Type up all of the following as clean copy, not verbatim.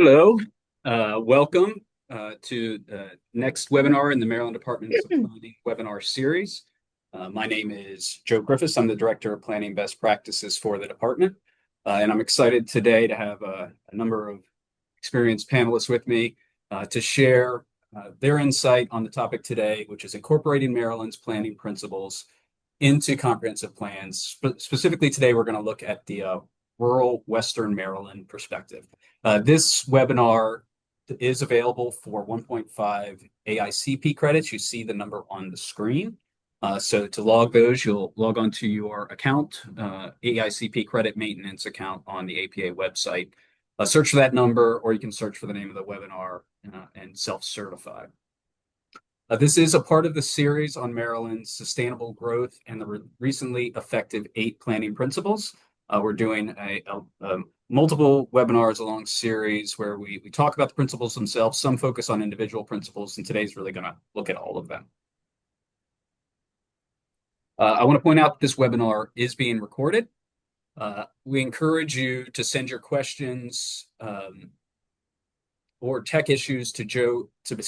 Hello, welcome to the next webinar in the Maryland Department of Planning webinar series. My name is Joe Griffiths. I'm the Director of Planning Best Practices for the department. And I'm excited today to have a number of experienced panelists with me to share their insight on the topic today, which is incorporating Maryland's planning principles into comprehensive plans. Specifically today, we're going to look at the rural Western Maryland perspective. This webinar is available for 1.5 AICP credits. You see the number on the screen. So to log those, you'll log onto your account, AICP credit maintenance account on the APA website. Search for that number, or you can search for the name of the webinar and self-certify. This is a part of the series on Maryland's sustainable growth and the recently effective 8 planning principles. We're doing a multiple webinars along series where we talk about the principles themselves. Some focus on individual principles, and today's really going to look at all of them. I want to point out that this webinar is being recorded. We encourage you to send your questions or tech issues to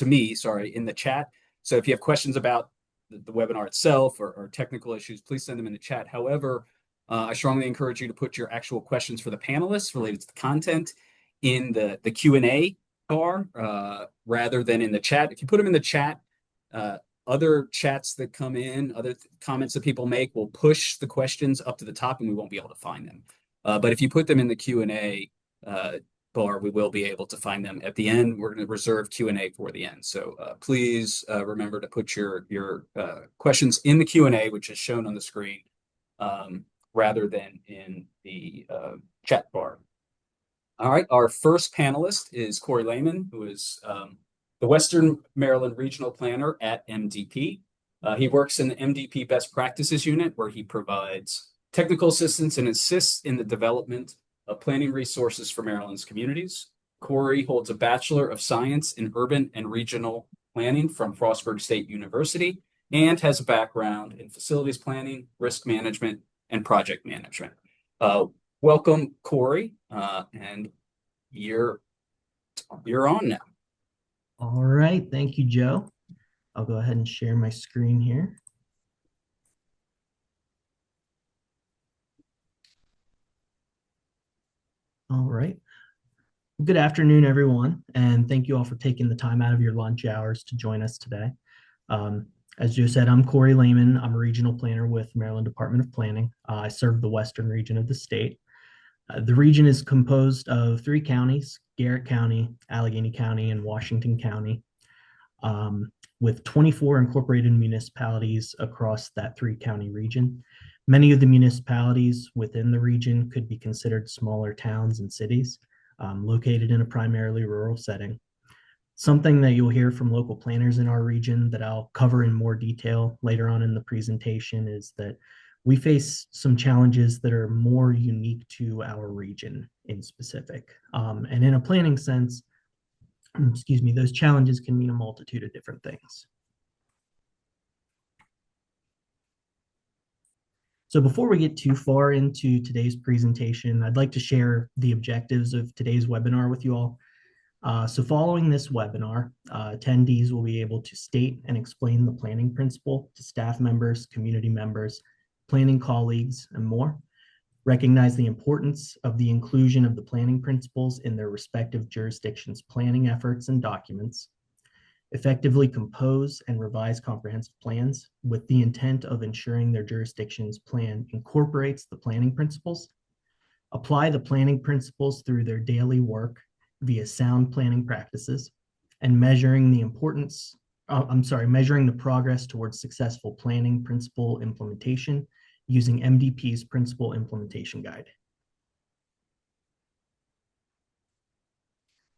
me, in the chat. So if you have questions about the webinar itself or technical issues, please send them in the chat. However, I strongly encourage you to put your actual questions for the panelists related to the content in the Q&A bar rather than in the chat. If you put them in the chat, other chats that come in, other comments that people make will push the questions up to the top and we won't be able to find them. But if you put them in the Q&A bar, we will be able to find them at the end. We're going to reserve Q&A for the end. So please remember to put your questions in the Q&A, which is shown on the screen, rather than in the chat bar. All right, our first panelist is Corey Lehman, who is the Western Maryland Regional Planner at MDP. He works in the MDP Best Practices Unit, where he provides technical assistance and assists in the development of planning resources for Maryland's communities. Corey holds a Bachelor of Science in Urban and Regional Planning from Frostburg State University and has a background in facilities planning, risk management, and project management. Welcome, Corey, and you're on now. All right, thank you, Joe. I'll go ahead and share my screen here. All right. Good afternoon, everyone, and thank you all for taking the time out of your lunch hours to join us today. As Joe said, I'm Corey Lehman. I'm a regional planner with Maryland Department of Planning. I serve the western region of the state. The region is composed of 3 counties, Garrett County, Allegany County, and Washington County, with 24 incorporated municipalities across that 3-county region. Many of the municipalities within the region could be considered smaller towns and cities, located in a primarily rural setting. Something that you'll hear from local planners in our region that I'll cover in more detail later on in the presentation is that we face some challenges that are more unique to our region in specific. And in a planning sense, those challenges can mean a multitude of different things. So before we get too far into today's presentation, I'd like to share the objectives of today's webinar with you all. So following this webinar, attendees will be able to state and explain the planning principle to staff members, community members, planning colleagues, and more. Recognize the importance of the inclusion of the planning principles in their respective jurisdictions' planning efforts and documents. Effectively compose and revise comprehensive plans with the intent of ensuring their jurisdiction's plan incorporates the planning principles. Apply the planning principles through their daily work via sound planning practices, and measuring the progress towards successful planning principle implementation using MDP's Principal Implementation Guide.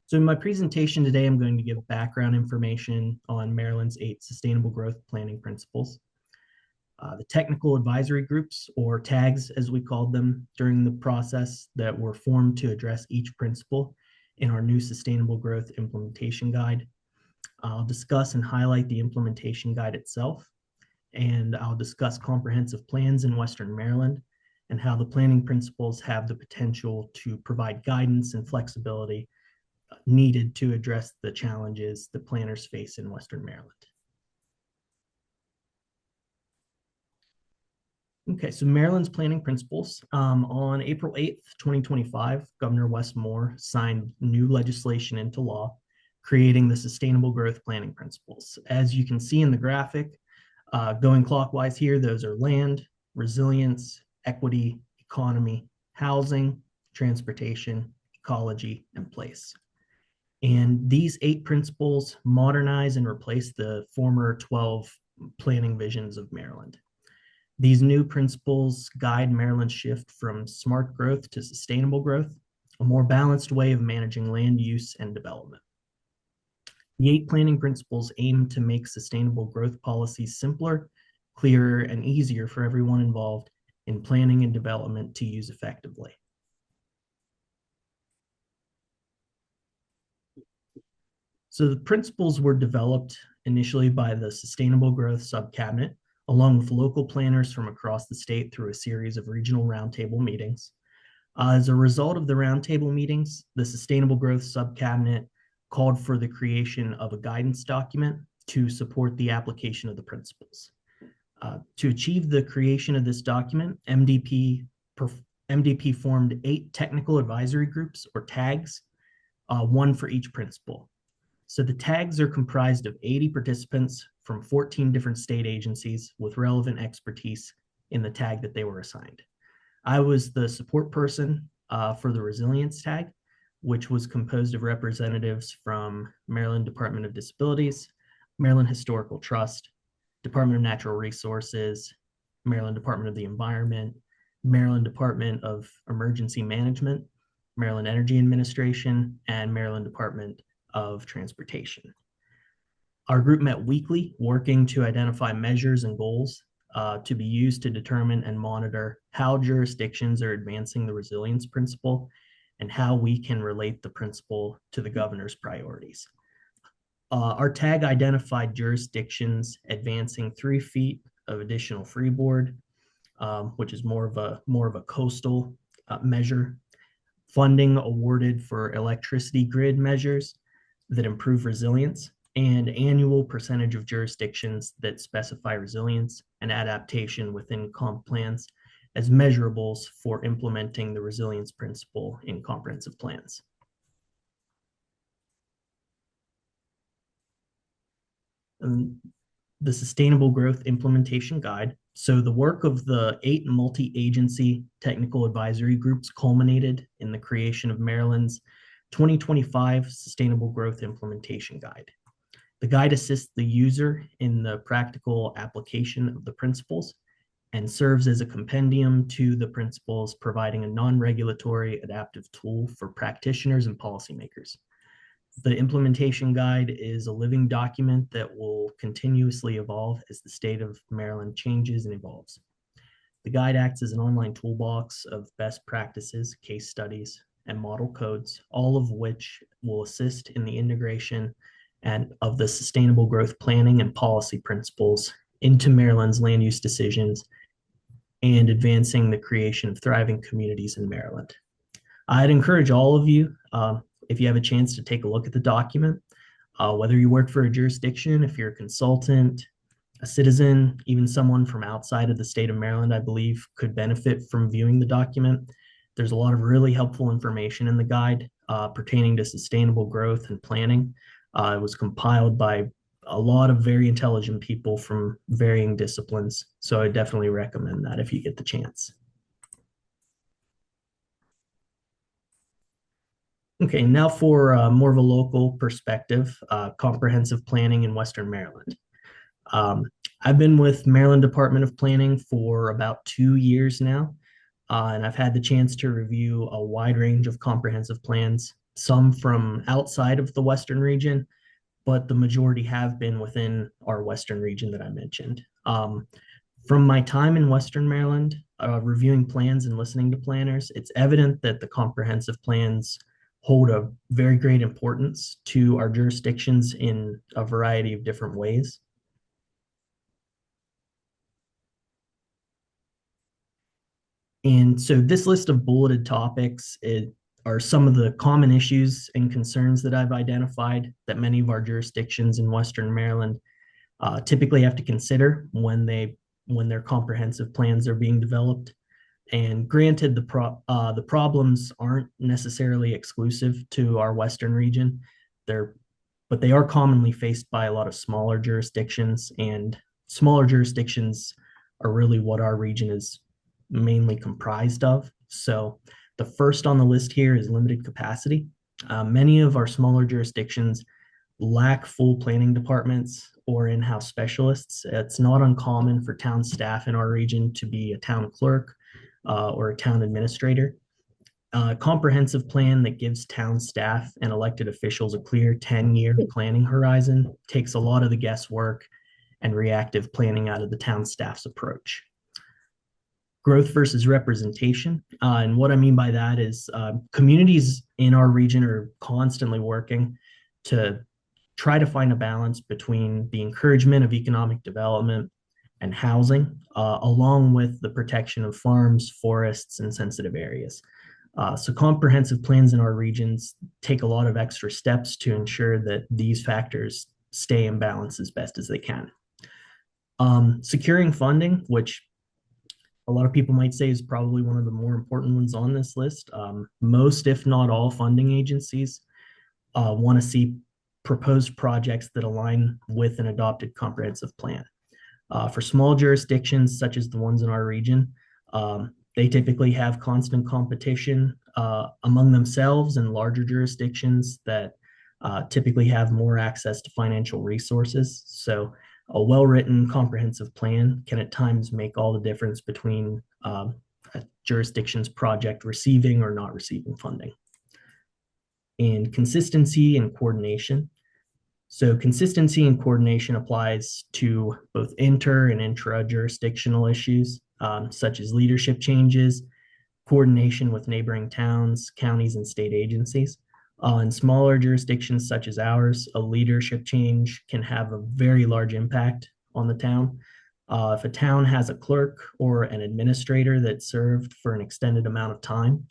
So in my presentation today, I'm going to give background information on Maryland's 8 Sustainable Growth Planning Principles. The technical advisory groups, or TAGs as we called them, during the process that were formed to address each principle in our new Sustainable Growth Implementation Guide. I'll discuss and highlight the implementation guide itself, and I'll discuss comprehensive plans in Western Maryland and how the planning principles have the potential to provide guidance and flexibility needed to address the challenges that planners face in Western Maryland. Okay, so Maryland's planning principles. On April 8th, 2025, Governor Wes Moore signed new legislation into law, creating the Sustainable Growth Planning Principles. As you can see in the graphic, going clockwise here, those are land, resilience, equity, economy, housing, transportation, ecology, and place. And these 8 principles modernize and replace the former 12 planning visions of Maryland. These new principles guide Maryland's shift from smart growth to sustainable growth, a more balanced way of managing land use and development. The 8 planning principles aim to make sustainable growth policies simpler, clearer, and easier for everyone involved in planning and development to use effectively. So the principles were developed initially by the Sustainable Growth Subcabinet, along with local planners from across the state through a series of regional roundtable meetings. As a result of the roundtable meetings, the Sustainable Growth Subcabinet called for the creation of a guidance document to support the application of the principles. To achieve the creation of this document, MDP formed 8 technical advisory groups, or TAGs, 1 for each principle. So the TAGs are comprised of 80 participants from 14 different state agencies with relevant expertise in the tag that they were assigned. I was the support person for the resilience tag, which was composed of representatives from Maryland Department of Disabilities, Maryland Historical Trust, Department of Natural Resources, Maryland Department of the Environment, Maryland Department of Emergency Management, Maryland Energy Administration, and Maryland Department of Transportation. Our group met weekly, working to identify measures and goals to be used to determine and monitor how jurisdictions are advancing the resilience principle and how we can relate the principle to the governor's priorities. Our tag identified jurisdictions advancing 3 feet of additional freeboard, which is more of a coastal measure, funding awarded for electricity grid measures that improve resilience, and annual percentage of jurisdictions that specify resilience and adaptation within comp plans as measurables for implementing the resilience principle in comprehensive plans. The Sustainable Growth Implementation Guide. So the work of the 8 multi-agency technical advisory groups culminated in the creation of Maryland's 2025 Sustainable Growth Implementation Guide. The guide assists the user in the practical application of the principles and serves as a compendium to the principles, providing a non-regulatory adaptive tool for practitioners and policymakers. The implementation guide is a living document that will continuously evolve as the state of Maryland changes and evolves. The guide acts as an online toolbox of best practices, case studies, and model codes, all of which will assist in the integration and of the sustainable growth planning and policy principles into Maryland's land use decisions and advancing the creation of thriving communities in Maryland. I'd encourage all of you, if you have a chance, to take a look at the document, whether you work for a jurisdiction, if you're a consultant, a citizen, even someone from outside of the state of Maryland, I believe, could benefit from viewing the document. There's a lot of really helpful information in the guide pertaining to sustainable growth and planning. It was compiled by a lot of very intelligent people from varying disciplines. So I definitely recommend that if you get the chance. Okay, now for more of a local perspective, comprehensive planning in Western Maryland. I've been with Maryland Department of Planning for about 2 years now, and I've had the chance to review a wide range of comprehensive plans, some from outside of the Western region, but the majority have been within our Western region that I mentioned. From my time in Western Maryland, reviewing plans and listening to planners, it's evident that the comprehensive plans hold a very great importance to our jurisdictions in a variety of different ways. And so this list of bulleted topics, are some of the common issues and concerns that I've identified that many of our jurisdictions in Western Maryland typically have to consider when their comprehensive plans are being developed. And granted, the problems aren't necessarily exclusive to our Western region. But they are commonly faced by a lot of smaller jurisdictions, and smaller jurisdictions are really what our region is mainly comprised of. So the first on the list here is limited capacity. Many of our smaller jurisdictions lack full planning departments or in-house specialists. It's not uncommon for town staff in our region to be a town clerk or a town administrator. A comprehensive plan that gives town staff and elected officials a clear 10-year planning horizon takes a lot of the guesswork and reactive planning out of the town staff's approach. Growth versus representation. And what I mean by that is communities in our region are constantly working to try to find a balance between the encouragement of economic development and housing, along with the protection of farms, forests, and sensitive areas. So comprehensive plans in our regions take a lot of extra steps to ensure that these factors stay in balance as best as they can. Securing funding, which a lot of people might say is probably one of the more important ones on this list. Most, if not all, funding agencies want to see proposed projects that align with an adopted comprehensive plan. For small jurisdictions, such as the ones in our region, they typically have constant competition among themselves and larger jurisdictions that typically have more access to financial resources. So a well-written comprehensive plan can at times make all the difference between a jurisdiction's project receiving or not receiving funding. And consistency and coordination. So consistency and coordination applies to both inter and intra-jurisdictional issues, such as leadership changes, coordination with neighboring towns, counties, and state agencies. In smaller jurisdictions such as ours, a leadership change can have a very large impact on the town. If a town has a clerk or an administrator that served for an extended amount of time,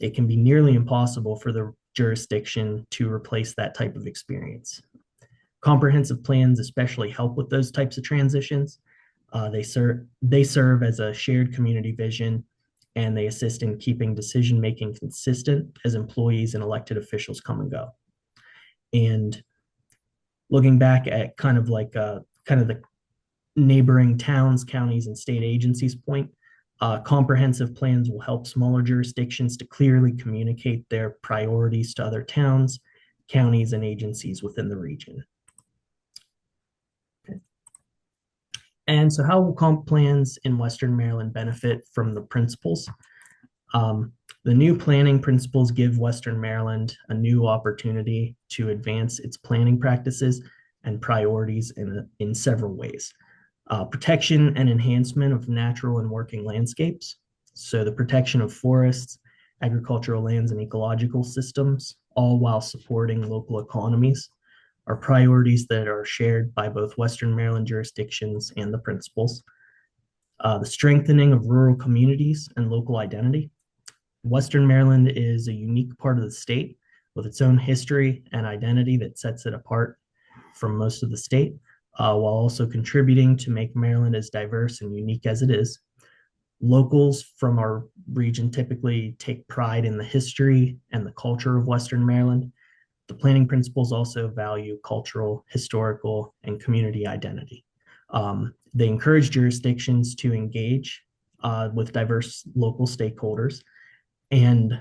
it can be nearly impossible for the jurisdiction to replace that type of experience. Comprehensive plans especially help with those types of transitions. They serve as a shared community vision, and they assist in keeping decision-making consistent as employees and elected officials come and go. And looking back at kind of the neighboring towns, counties, and state agencies point, comprehensive plans will help smaller jurisdictions to clearly communicate their priorities to other towns, counties, and agencies within the region. Okay. And so how will comp plans in Western Maryland benefit from the principles? The new planning principles give Western Maryland a new opportunity to advance its planning practices and priorities in several ways. Protection and enhancement of natural and working landscapes. So the protection of forests, agricultural lands, and ecological systems, all while supporting local economies, are priorities that are shared by both Western Maryland jurisdictions and the principles. The strengthening of rural communities and local identity. Western Maryland is a unique part of the state with its own history and identity that sets it apart from most of the state, while also contributing to make Maryland as diverse and unique as it is. Locals from our region typically take pride in the history and the culture of Western Maryland. The planning principles also value cultural, historical, and community identity. They encourage jurisdictions to engage with diverse local stakeholders and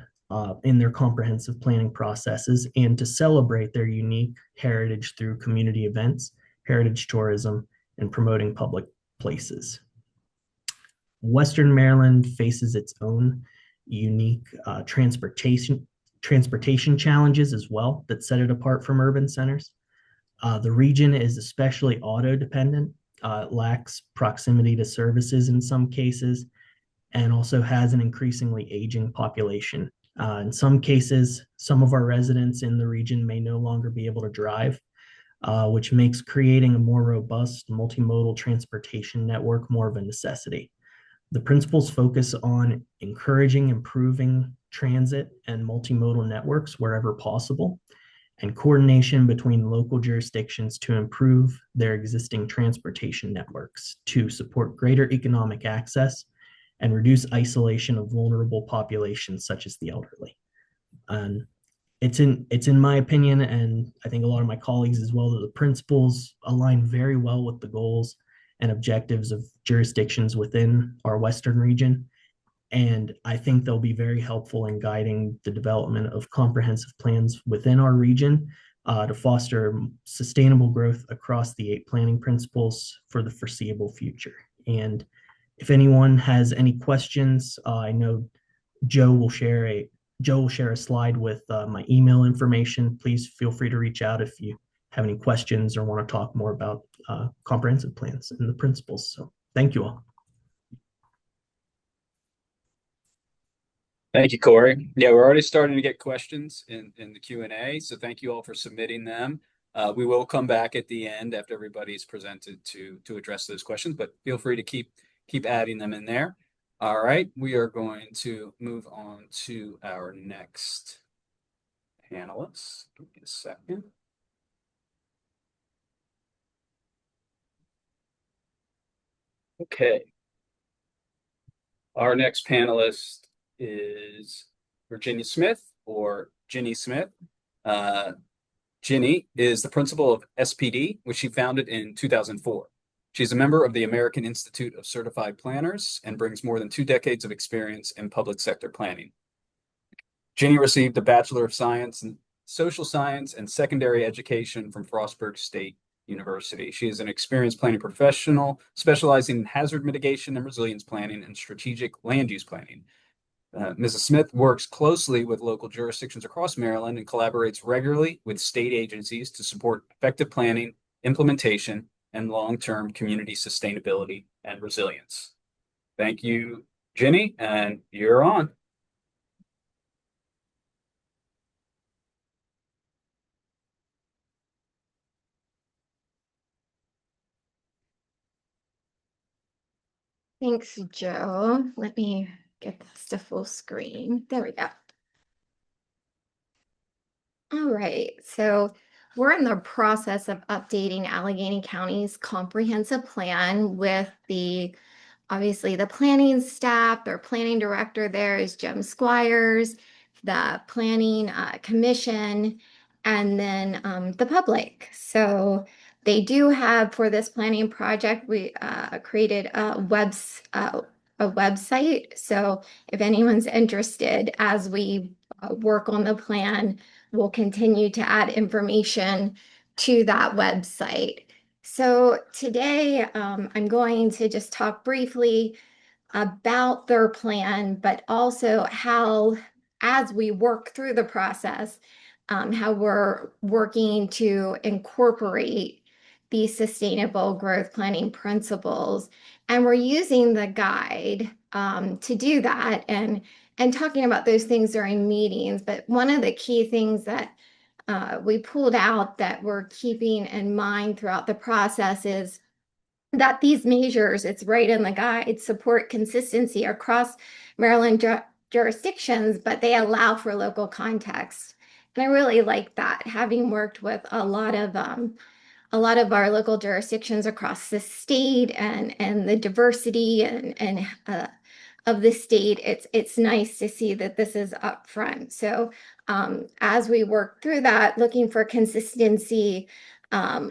in their comprehensive planning processes, and to celebrate their unique heritage through community events, heritage tourism, and promoting public places. Western Maryland faces its own unique transportation challenges as well that set it apart from urban centers. The region is especially auto dependent. It lacks proximity to services in some cases, and also has an increasingly aging population. In some cases, some of our residents in the region may no longer be able to drive, which makes creating a more robust multimodal transportation network more of a necessity. The principles focus on encouraging, improving transit and multimodal networks wherever possible, and coordination between local jurisdictions to improve their existing transportation networks to support greater economic access and reduce isolation of vulnerable populations such as the elderly. And it's in my opinion, and I think a lot of my colleagues as well, that the principles align very well with the goals and objectives of jurisdictions within our Western region. And I think they'll be very helpful in guiding the development of comprehensive plans within our region to foster sustainable growth across the 8 planning principles for the foreseeable future. And if anyone has any questions, I know Joe will share a slide with my email information. Please feel free to reach out if you have any questions or want to talk more about comprehensive plans and the principles. So thank you all. Thank you, Corey. Yeah, we're already starting to get questions in the Q&A, so thank you all for submitting them. We will come back at the end after everybody's presented to address those questions, but feel free to keep adding them in there. All right, we are going to move on to our next panelist. Give me a second. Okay. Our next panelist is Virginia Smith, or Ginny Smith. Ginny is the principal of SP&D, which she founded in 2004. She's a member of the American Institute of Certified Planners and brings more than 2 decades of experience in public sector planning. Ginny received a Bachelor of Science in Social Science and secondary education from Frostburg State University. She is an experienced planning professional specializing in hazard mitigation and resilience planning and strategic land use planning. Mrs. Smith works closely with local jurisdictions across Maryland and collaborates regularly with state agencies to support effective planning, implementation, and long-term community sustainability and resilience. Thank you, Ginny, and you're on. Thanks, Joe. Let me get this to full screen. There we go. All right, so we're in the process of updating Allegany County's comprehensive plan with obviously the planning staff. Their planning director there is Jim Squires, the planning commission, and then the public. So they do have, for this planning project, we created a website. So if anyone's interested, as we work on the plan, we'll continue to add information to that website. So today I'm going to just talk briefly about their plan, but also how, as we work through the process, how we're working to incorporate these sustainable growth planning principles. And we're using the guide to do that and talking about those things during meetings. But one of the key things that we pulled out that we're keeping in mind throughout the process is that these measures, it's right in the guide, support consistency across Maryland jurisdictions, but they allow for local context. And I really like that, having worked with a lot of our local jurisdictions across the state and the diversity and of the state. It's nice to see that this is up front. So as we work through that, looking for consistency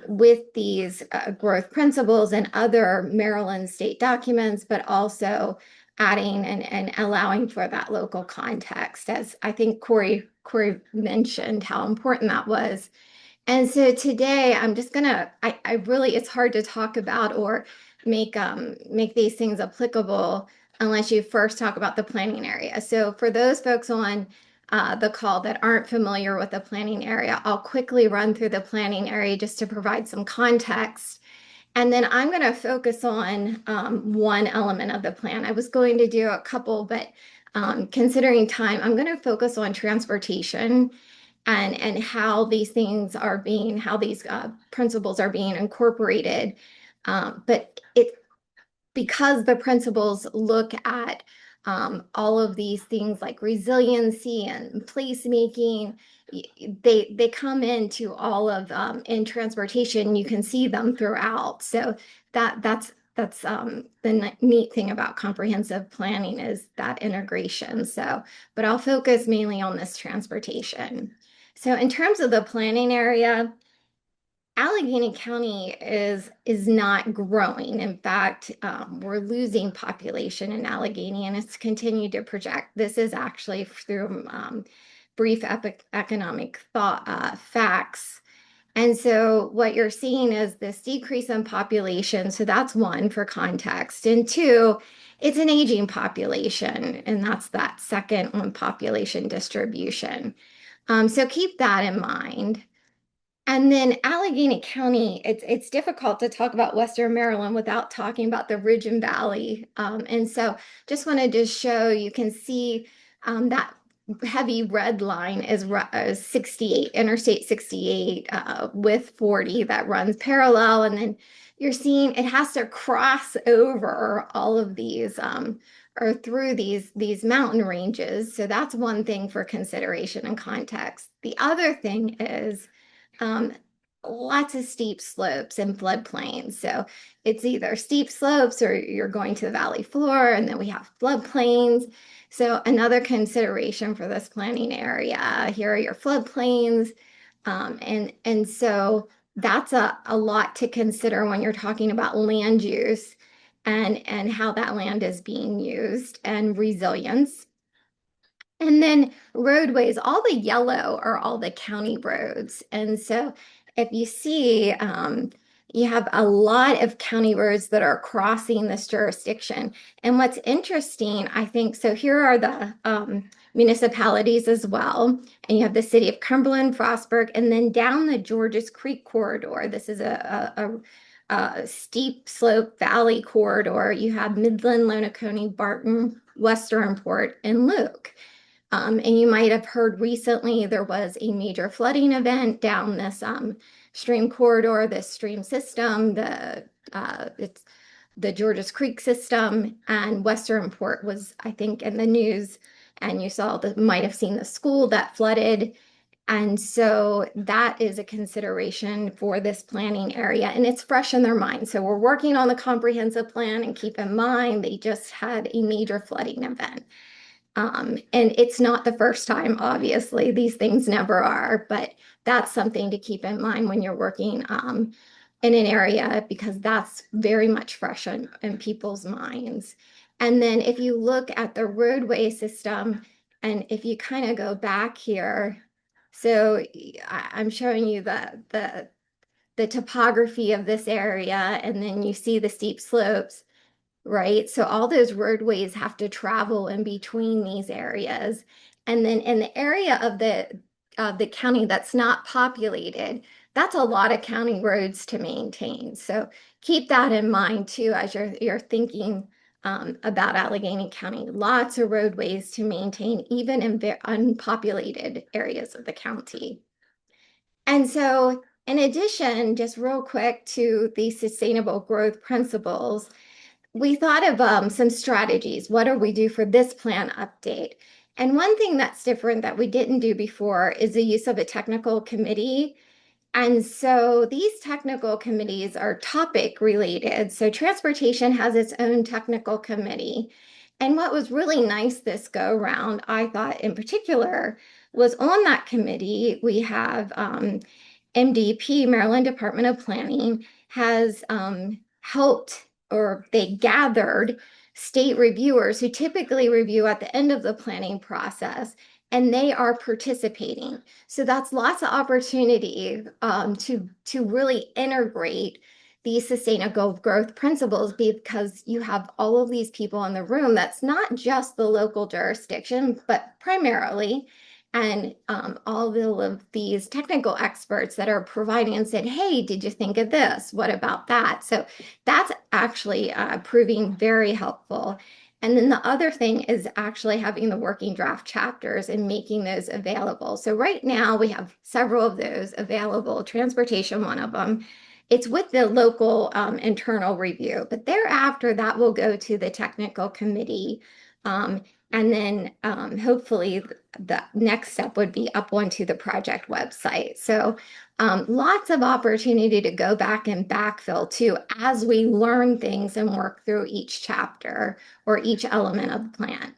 with these growth principles and other Maryland state documents, but also adding and allowing for that local context, as I think Corey mentioned how important that was. And so today I'm just gonna, I really, it's hard to talk about or make these things applicable unless you first talk about the planning area. So for those folks on the call that aren't familiar with the planning area, I'll quickly run through the planning area just to provide some context. And then I'm going to focus on one element of the plan. I was going to do a couple, but considering time, I'm going to focus on transportation and how these things are being, how these principles are being incorporated. But because the principles look at all of these things like resiliency and placemaking, they come into all of in transportation. You can see them throughout. So that's the neat thing about comprehensive planning is that integration. So, but I'll focus mainly on this transportation. So in terms of the planning area, Allegany County is not growing. In fact, we're losing population in Allegany, and it's continued to project. This is actually through brief economic facts. And so what you're seeing is this decrease in population. So that's one for context. And two, it's an aging population, and that's that second on population distribution. So keep that in mind. And then Allegany County, it's difficult to talk about Western Maryland without talking about the Ridge and Valley. And so just wanted to show, you can see that heavy red line is 68, Interstate 68 with 40 that runs parallel. And then you're seeing it has to cross over all of these or through these mountain ranges. So that's one thing for consideration and context. The other thing is lots of steep slopes and floodplains. So it's either steep slopes or you're going to the valley floor, and then we have floodplains. So another consideration for this planning area, here are your floodplains. And so that's a lot to consider when you're talking about land use and how that land is being used, and resilience. And then roadways, all the yellow are all the county roads. And so if you see, you have a lot of county roads that are crossing this jurisdiction. And what's interesting, I think, so here are the municipalities as well. And you have the City of Cumberland, Frostburg, and then down the Georges Creek corridor. This is a steep slope valley corridor. You have Midland, Lonacone, Barton, Westernport, and Luke. And you might have heard recently there was a major flooding event down this stream corridor, this stream system, it's the Georges Creek system, and Westernport was, I think, in the news, and you might have seen the school that flooded. And so that is a consideration for this planning area, and it's fresh in their mind. So we're working on the comprehensive plan, and keep in mind they just had a major flooding event. And it's not the first time, obviously, these things never are, but that's something to keep in mind when you're working in an area, because that's very much fresh in people's minds. And then if you look at the roadway system, and if you kind of go back here, so I'm showing you the topography of this area, and then you see the steep slopes. Right? So all those roadways have to travel in between these areas. And then in the area of the county that's not populated, that's a lot of county roads to maintain. So keep that in mind too, as you're thinking about Allegany County. Lots of roadways to maintain, even in unpopulated areas of the county. And so in addition, just real quick to the sustainable growth principles, we thought of some strategies. What do we do for this plan update? And one thing that's different that we didn't do before is the use of a technical committee. And so these technical committees are topic related. So transportation has its own technical committee. And what was really nice this go round, I thought in particular, was on that committee, we have MDP, Maryland Department of Planning, has helped, or they gathered state reviewers who typically review at the end of the planning process, and they are participating. So that's lots of opportunity to really integrate these sustainable growth principles, because you have all of these people in the room that's not just the local jurisdiction, but primarily, and all of these technical experts that are providing and said, hey, did you think of this? What about that? So that's actually proving very helpful. And then the other thing is actually having the working draft chapters and making those available. So right now we have several of those available, transportation, one of them. It's with the local internal review, but thereafter that will go to the technical committee And then hopefully the next step would be up onto the project website. So lots of opportunity to go back and backfill too as we learn things and work through each chapter or each element of the plan.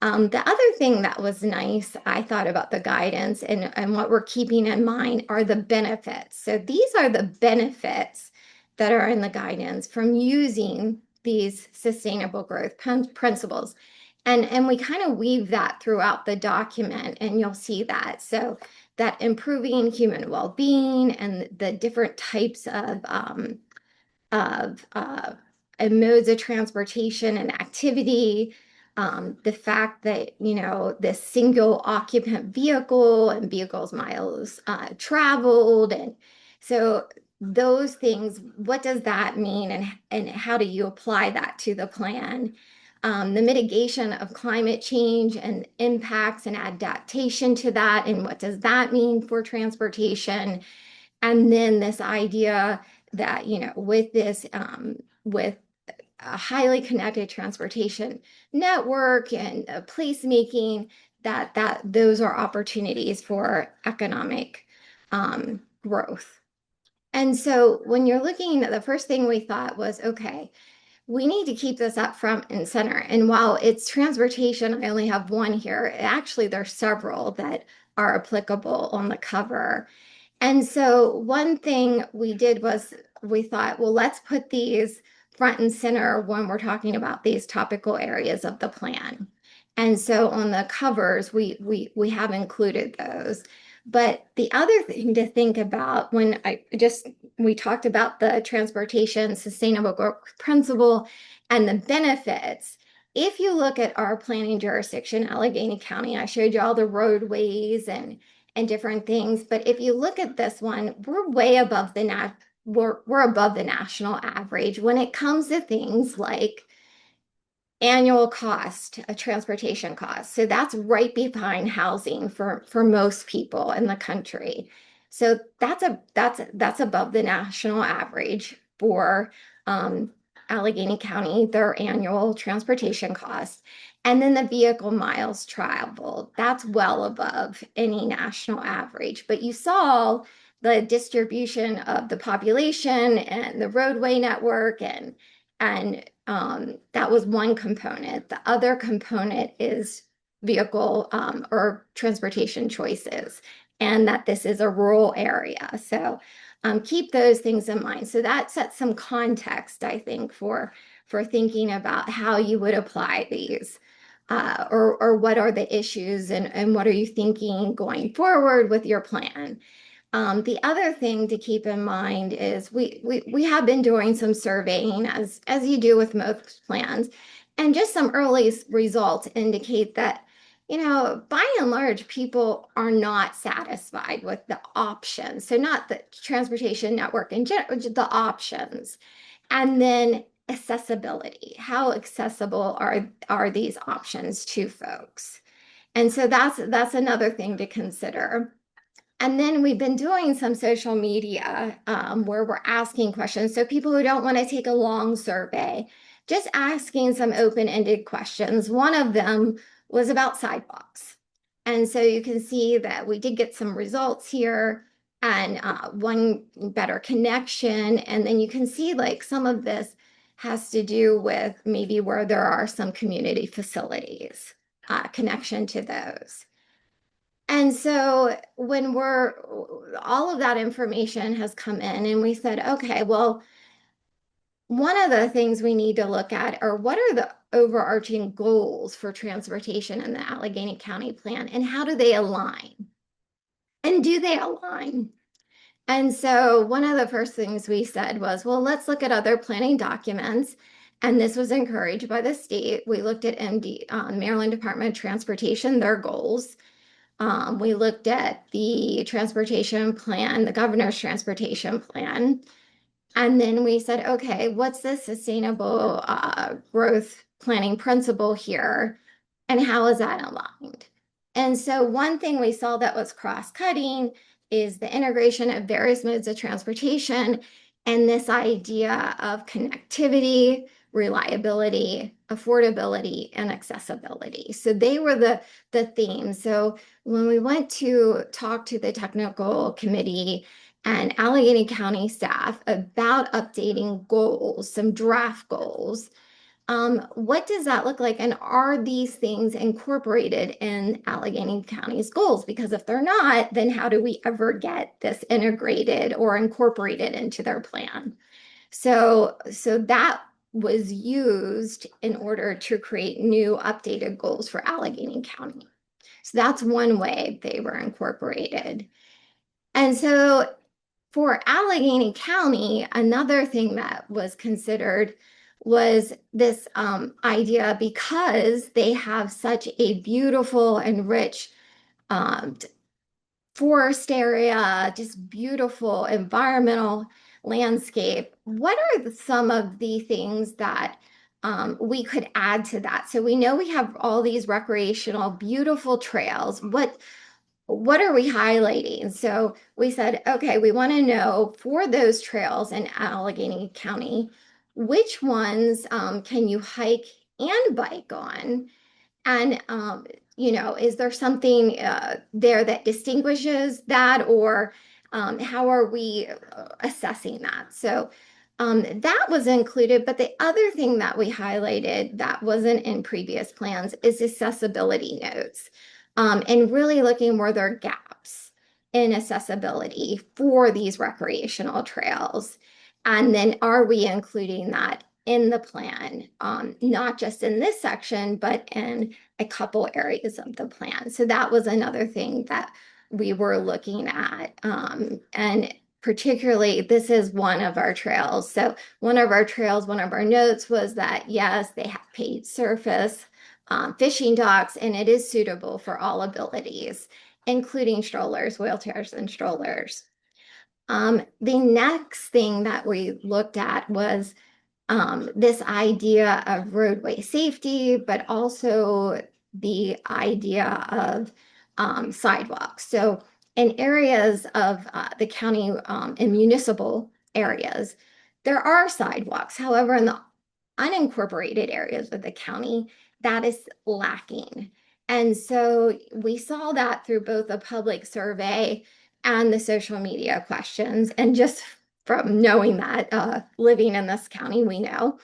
The other thing that was nice, I thought about the guidance and what we're keeping in mind are the benefits. So these are the benefits that are in the guidance from using these sustainable growth principles. And we kind of weave that throughout the document, and you'll see that. So that improving human well-being and the different types of modes of transportation and activity, the fact that, you know, the single occupant vehicle and vehicles miles traveled. And so those things, what does that mean, and how do you apply that to the plan? The mitigation of climate change and impacts and adaptation to that, and what does that mean for transportation? And then this idea that, you know, with this, with a highly connected transportation network and placemaking, that those are opportunities for economic growth. And so when you're looking at the first thing we thought was, okay, we need to keep this up front and center. And while it's transportation, I only have one here. Actually, there's several that are applicable on the cover. And so one thing we did was we thought, well, let's put these front and center when we're talking about these topical areas of the plan. And so on the covers, we have included those. But the other thing to think about when we talked about the transportation sustainable growth principle and the benefits. If you look at our planning jurisdiction, Allegany County, I showed you all the roadways and different things. But if you look at this one, we're way above we're above the national average when it comes to things like annual cost, a transportation cost. So that's right behind housing for most people in the country. So that's above the national average for Allegany County, their annual transportation costs. And then the vehicle miles traveled, that's well above any national average. But you saw the distribution of the population and the roadway network, and that was one component. The other component is vehicle or transportation choices, and that this is a rural area. So keep those things in mind. So that sets some context, I think, for thinking about how you would apply these, or what are the issues, and what are you thinking going forward with your plan. The other thing to keep in mind is we have been doing some surveying as you do with most plans, and just some early results indicate that, you know, by and large, people are not satisfied with the options. So not the transportation network in general, the options. And then accessibility. How accessible are these options to folks? And so that's another thing to consider. And then we've been doing some social media where we're asking questions. So people who don't want to take a long survey, just asking some open-ended questions. One of them was about sidewalks. And so you can see that we did get some results here, and one better connection. And then you can see like some of this has to do with maybe where there are some community facilities, connection to those. And so when all of that information has come in, and we said, okay, well, one of the things we need to look at are what are the overarching goals for transportation in the Allegany County plan, and how do they align? And do they align? And so one of the first things we said was, well, let's look at other planning documents. And this was encouraged by the state. We looked at Maryland Department of Transportation, their goals. We looked at the transportation plan, the governor's transportation plan. And then we said, okay, what's the sustainable growth planning principle here? And how is that aligned? And so one thing we saw that was cross-cutting is the integration of various modes of transportation and this idea of connectivity reliability, affordability, and accessibility. So they were the themes. So when we went to talk to the technical committee and Allegheny County staff about updating goals, some draft goals, what does that look like? And are these things incorporated in Allegheny County's goals? Because if they're not, then how do we ever get this integrated or incorporated into their plan? So that was used in order to create new updated goals for Allegheny County. So that's one way they were incorporated. And so for Allegheny County, another thing that was considered was this idea, because they have such a beautiful and rich forest area, just beautiful environmental landscape. What are some of the things that we could add to that? So we know we have all these recreational, beautiful trails. What are we highlighting? So we said, okay, we want to know for those trails in Allegheny County, which ones can you hike and bike on? And, is there something there that distinguishes that, or how are we assessing that? So that was included, but the other thing that we highlighted that wasn't in previous plans is accessibility notes, and really looking where there are gaps in accessibility for these recreational trails. And then are we including that in the plan, not just in this section, but in a couple areas of the plan? So that was another thing that we were looking at. And particularly, this is one of our trails. So one of our notes was that, yes, they have paved surface, fishing docks, and it is suitable for all abilities, including strollers, wheelchairs, and strollers. The next thing that we looked at was this idea of roadway safety, but also the idea of sidewalks. So in areas of the county, in municipal areas, there are sidewalks. However, in the unincorporated areas of the county, that is lacking. And so we saw that through both a public survey and the social media questions, and just from knowing that, living in this county, we know.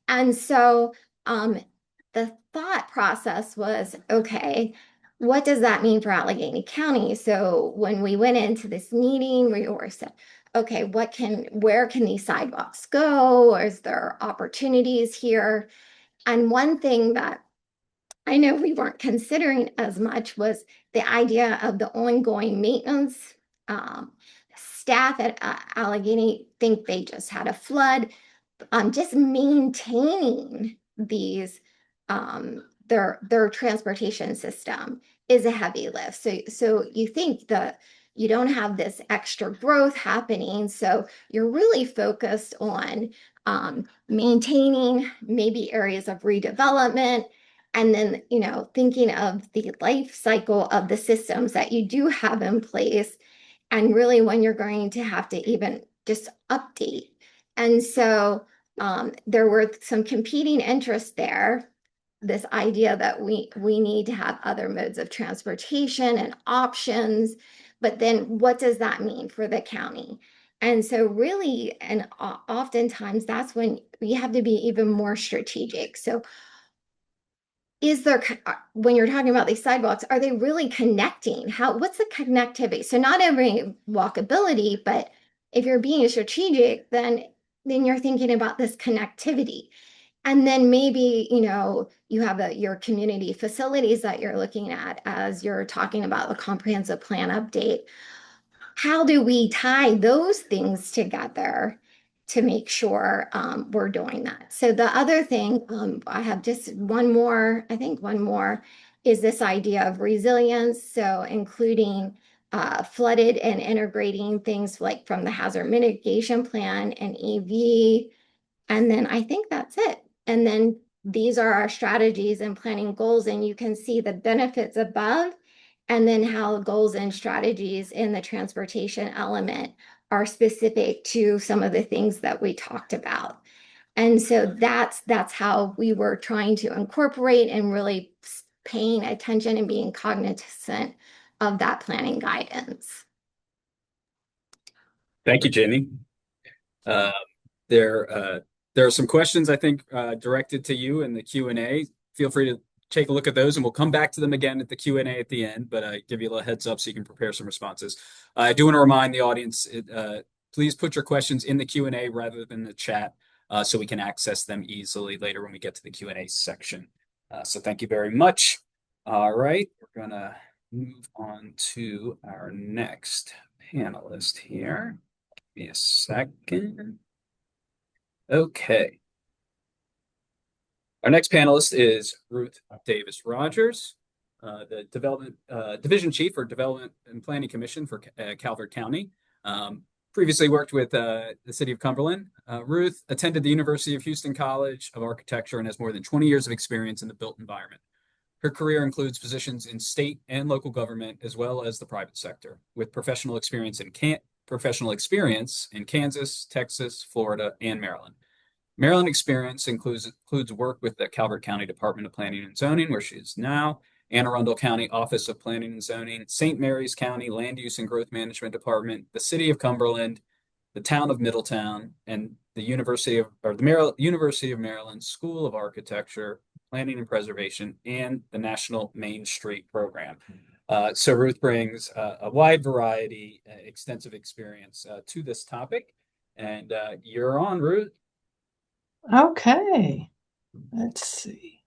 And so the thought process was, okay, what does that mean for Allegheny County? So when we went into this meeting, we were said, okay, where can these sidewalks go? Or is there opportunities here? And one thing that I know we weren't considering as much was the idea of the ongoing maintenance. Staff at Allegheny think they just had a flood. Just maintaining these, their transportation system is a heavy lift. So you think that you don't have this extra growth happening. So you're really focused on maintaining maybe areas of redevelopment, and then, thinking of the life cycle of the systems that you do have in place, and really when you're going to have to even just update. And so there were some competing interests there. This idea that we need to have other modes of transportation and options, but then what does that mean for the county? And so really, and oftentimes that's when we have to be even more strategic. So when you're talking about these sidewalks, are they really connecting? What's the connectivity? So not every walkability, but if you're being strategic, then you're thinking about this connectivity. And then maybe, you have your community facilities that you're looking at as you're talking about the comprehensive plan update. How do we tie those things together to make sure we're doing that? So the other thing, I have just one more is this idea of resilience. So including flooded and integrating things like from the hazard mitigation plan and EV. And then I think that's it. And then these are our strategies and planning goals, and you can see the benefits above, and then how goals and strategies in the transportation element are specific to some of the things that we talked about. And so that's how we were trying to incorporate and really paying attention and being cognizant of that planning guidance. Thank you, Jamie. There are some questions I think directed to you in the Q&A. Feel free to take a look at those, and we'll come back to them again at the Q&A at the end, but give you a little heads up so you can prepare some responses. I do want to remind the audience, please put your questions in the Q&A rather than the chat so we can access them easily later when we get to the Q&A section. So thank you very much. All right, we're going to move on to our next panelist here. Give me a second. Okay. Our next panelist is Ruth Davis Rogers, the Division Chief for Development and Planning Commission for Calvert County. Previously worked with the City of Cumberland. Ruth attended the University of Houston College of Architecture and has more than 20 years of experience in the built environment. Her career includes positions in state and local government, as well as the private sector, with professional experience in Kansas, Texas, Florida, and Maryland. Maryland experience includes work with the Calvert County Department of Planning and Zoning, where she is now, Anne Arundel County Office of Planning and Zoning, St. Mary's County Land Use and Growth Management Department, the City of Cumberland, the Town of Middletown, and the University of Maryland School of Architecture, Planning and Preservation, and the National Main Street Program. So Ruth brings a wide variety, extensive experience to this topic. And you're on, Ruth. Okay, let's see.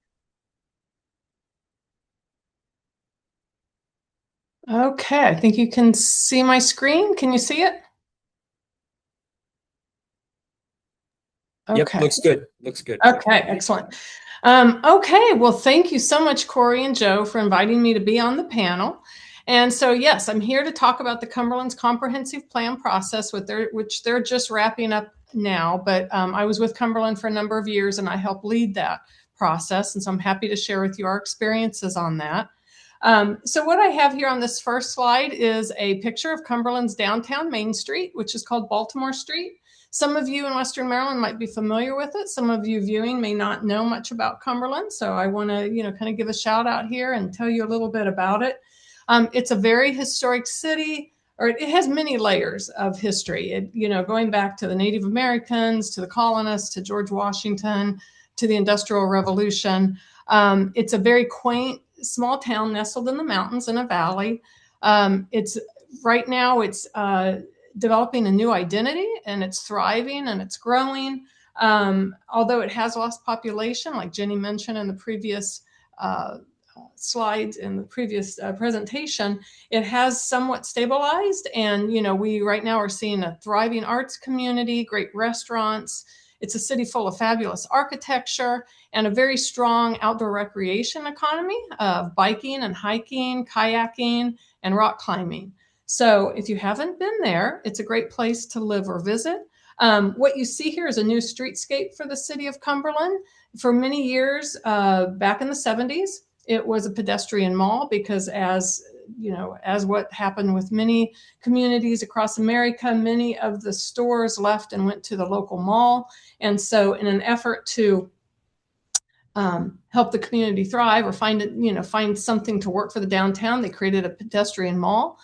Okay, I think you can see my screen. Can you see it? Okay. Yep, looks good. Looks good. Okay, excellent. Okay, well, thank you so much, Corey and Joe, for inviting me to be on the panel. And so, yes, I'm here to talk about the Cumberland's comprehensive plan process, which they're just wrapping up now. But I was with Cumberland for a number of years, and I helped lead that process. And so I'm happy to share with you our experiences on that. So what I have here on this first slide is a picture of Cumberland's downtown Main Street, which is called Baltimore Street. Some of you in Western Maryland might be familiar with it. Some of you viewing may not know much about Cumberland. So I want to, kind of give a shout out here and tell you a little bit about it. It's a very historic city, or it has many layers of history. Going back to the Native Americans, to the colonists, to George Washington, to the Industrial Revolution. It's a very quaint, small town nestled in the mountains in a valley. Right now it's developing a new identity, and it's thriving and it's growing. Although it has lost population, like Jenny mentioned in the previous slides in the previous presentation, it has somewhat stabilized. And, we right now are seeing a thriving arts community, great restaurants. It's a city full of fabulous architecture and a very strong outdoor recreation economy of biking and hiking, kayaking, and rock climbing. So if you haven't been there, it's a great place to live or visit. What you see here is a new streetscape for the city of Cumberland. For many years, back in the 70s, it was a pedestrian mall because as what happened with many communities across America, many of the stores left and went to the local mall. And so in an effort to help the community thrive or find something to work for the downtown, they created a pedestrian mall,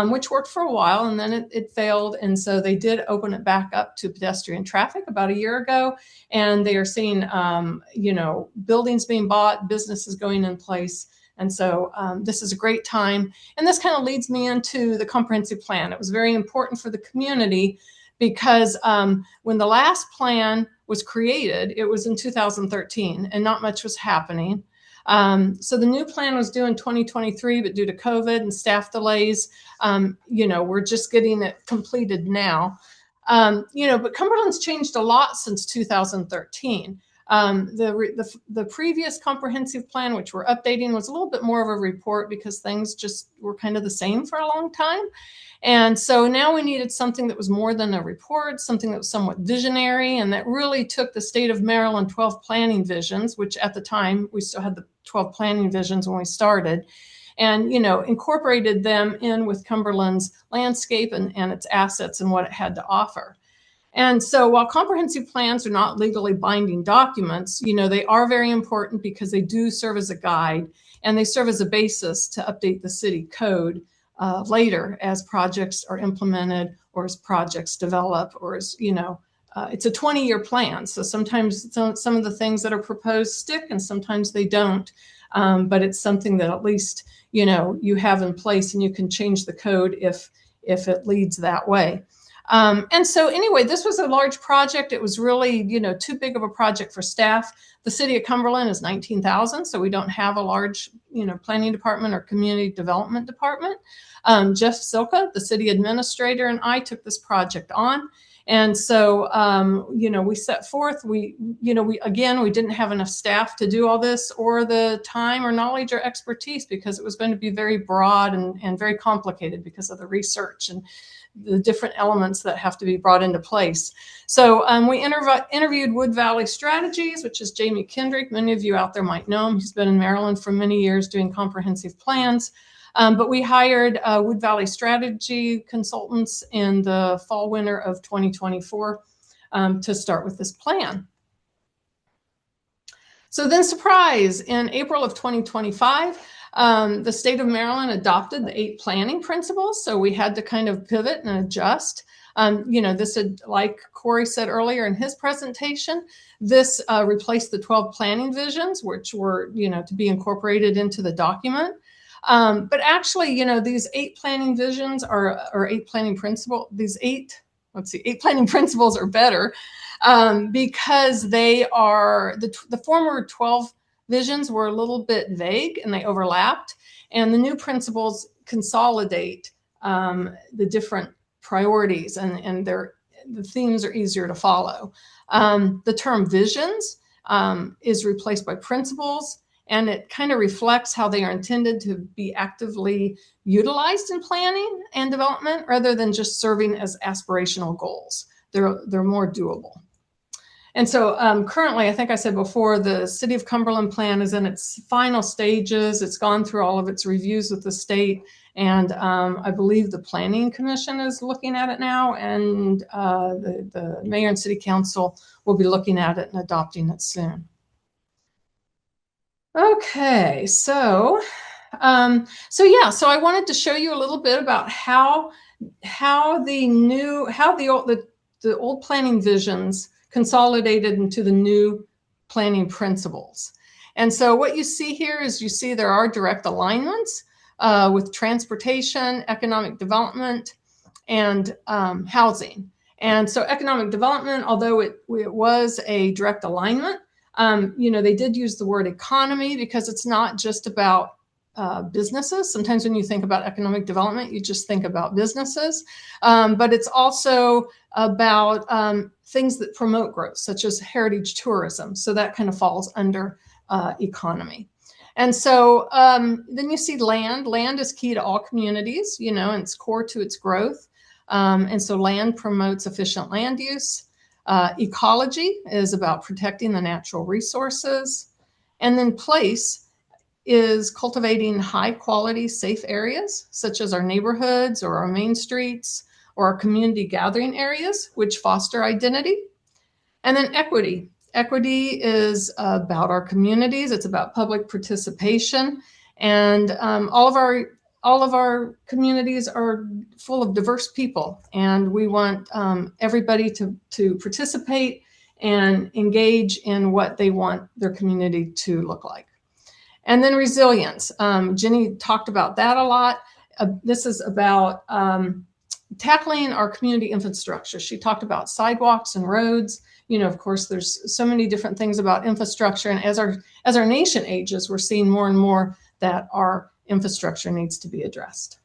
which worked for a while, and then it failed. And so they did open it back up to pedestrian traffic about a year ago. And they are seeing, buildings being bought, businesses going in place. And so this is a great time. And this kind of leads me into the comprehensive plan. It was very important for the community because when the last plan was created, it was in 2013 and not much was happening. So the new plan was due in 2023, but due to COVID and staff delays, we're just getting it completed now. But Cumberland's changed a lot since 2013. The previous comprehensive plan, which we're updating, was a little bit more of a report because things just were kind of the same for a long time. And so now we needed something that was more than a report, something that was somewhat visionary, and that really took the state of Maryland 12 planning visions, which at the time we still had the 12 planning visions when we started, and incorporated them in with Cumberland's landscape and its assets and what it had to offer. And so while comprehensive plans are not legally binding documents, they are very important because they do serve as a guide and they serve as a basis to update the city code later as projects are implemented or as projects develop or as, it's a 20-year plan. So sometimes some of the things that are proposed stick and sometimes they don't. But it's something that at least, you have in place and you can change the code if it leads that way. And so anyway, this was a large project. It was really, too big of a project for staff. The City of Cumberland is 19,000, so we don't have a large, planning department or community development department. Jeff Silka, the city administrator, and I took this project on. And so, we set forth, we didn't have enough staff to do all this or the time or knowledge or expertise because it was going to be very broad and very complicated because of the research and the different elements that have to be brought into place. So we interviewed Wood Valley Strategies, which is Jamie Kendrick. Many of you out there might know him. He's been in Maryland for many years doing comprehensive plans. But we hired Wood Valley Strategy consultants in the fall, winter of 2024 to start with this plan. So then, surprise, in April of 2025, the state of Maryland adopted the 8 planning principles. So we had to kind of pivot and adjust. This had, like Corey said earlier in his presentation, this replaced the 12 planning visions, which were, to be incorporated into the document. But actually, these 8 planning visions or 8 planning principles, these 8 planning principles are better because they are, the former 12 visions were a little bit vague and they overlapped, and the new principles consolidate the different priorities and the themes are easier to follow. The term visions is replaced by principles, and it kind of reflects how they are intended to be actively utilized in planning and development rather than just serving as aspirational goals. They're more doable. And so currently, I think I said before, the City of Cumberland plan is in its final stages. It's gone through all of its reviews with the state. And I believe the Planning Commission is looking at it now. And the Mayor and City Council will be looking at it and adopting it soon. Okay, so I wanted to show you a little bit about how the old planning visions consolidated into the new planning principles. And so what you see here is there are direct alignments with transportation, economic development, and housing. And so economic development, although it was a direct alignment, they did use the word economy because it's not just about businesses. Sometimes when you think about economic development, you just think about businesses, but it's also about things that promote growth, such as heritage tourism. So that kind of falls under economy. And so then you see land. Land is key to all communities, and it's core to its growth. And so land promotes efficient land use. Ecology is about protecting the natural resources. And then place is cultivating high quality, safe areas, such as our neighborhoods or our main streets or our community gathering areas, which foster identity. And then equity. Equity is about our communities. It's about public participation. And all of our communities are full of diverse people, and we want everybody to participate and engage in what they want their community to look like. And then resilience. Jenny talked about that a lot. This is about tackling our community infrastructure. She talked about sidewalks and roads. Of course, there's so many different things about infrastructure, and as our nation ages, we're seeing more and more that our infrastructure needs to be addressed.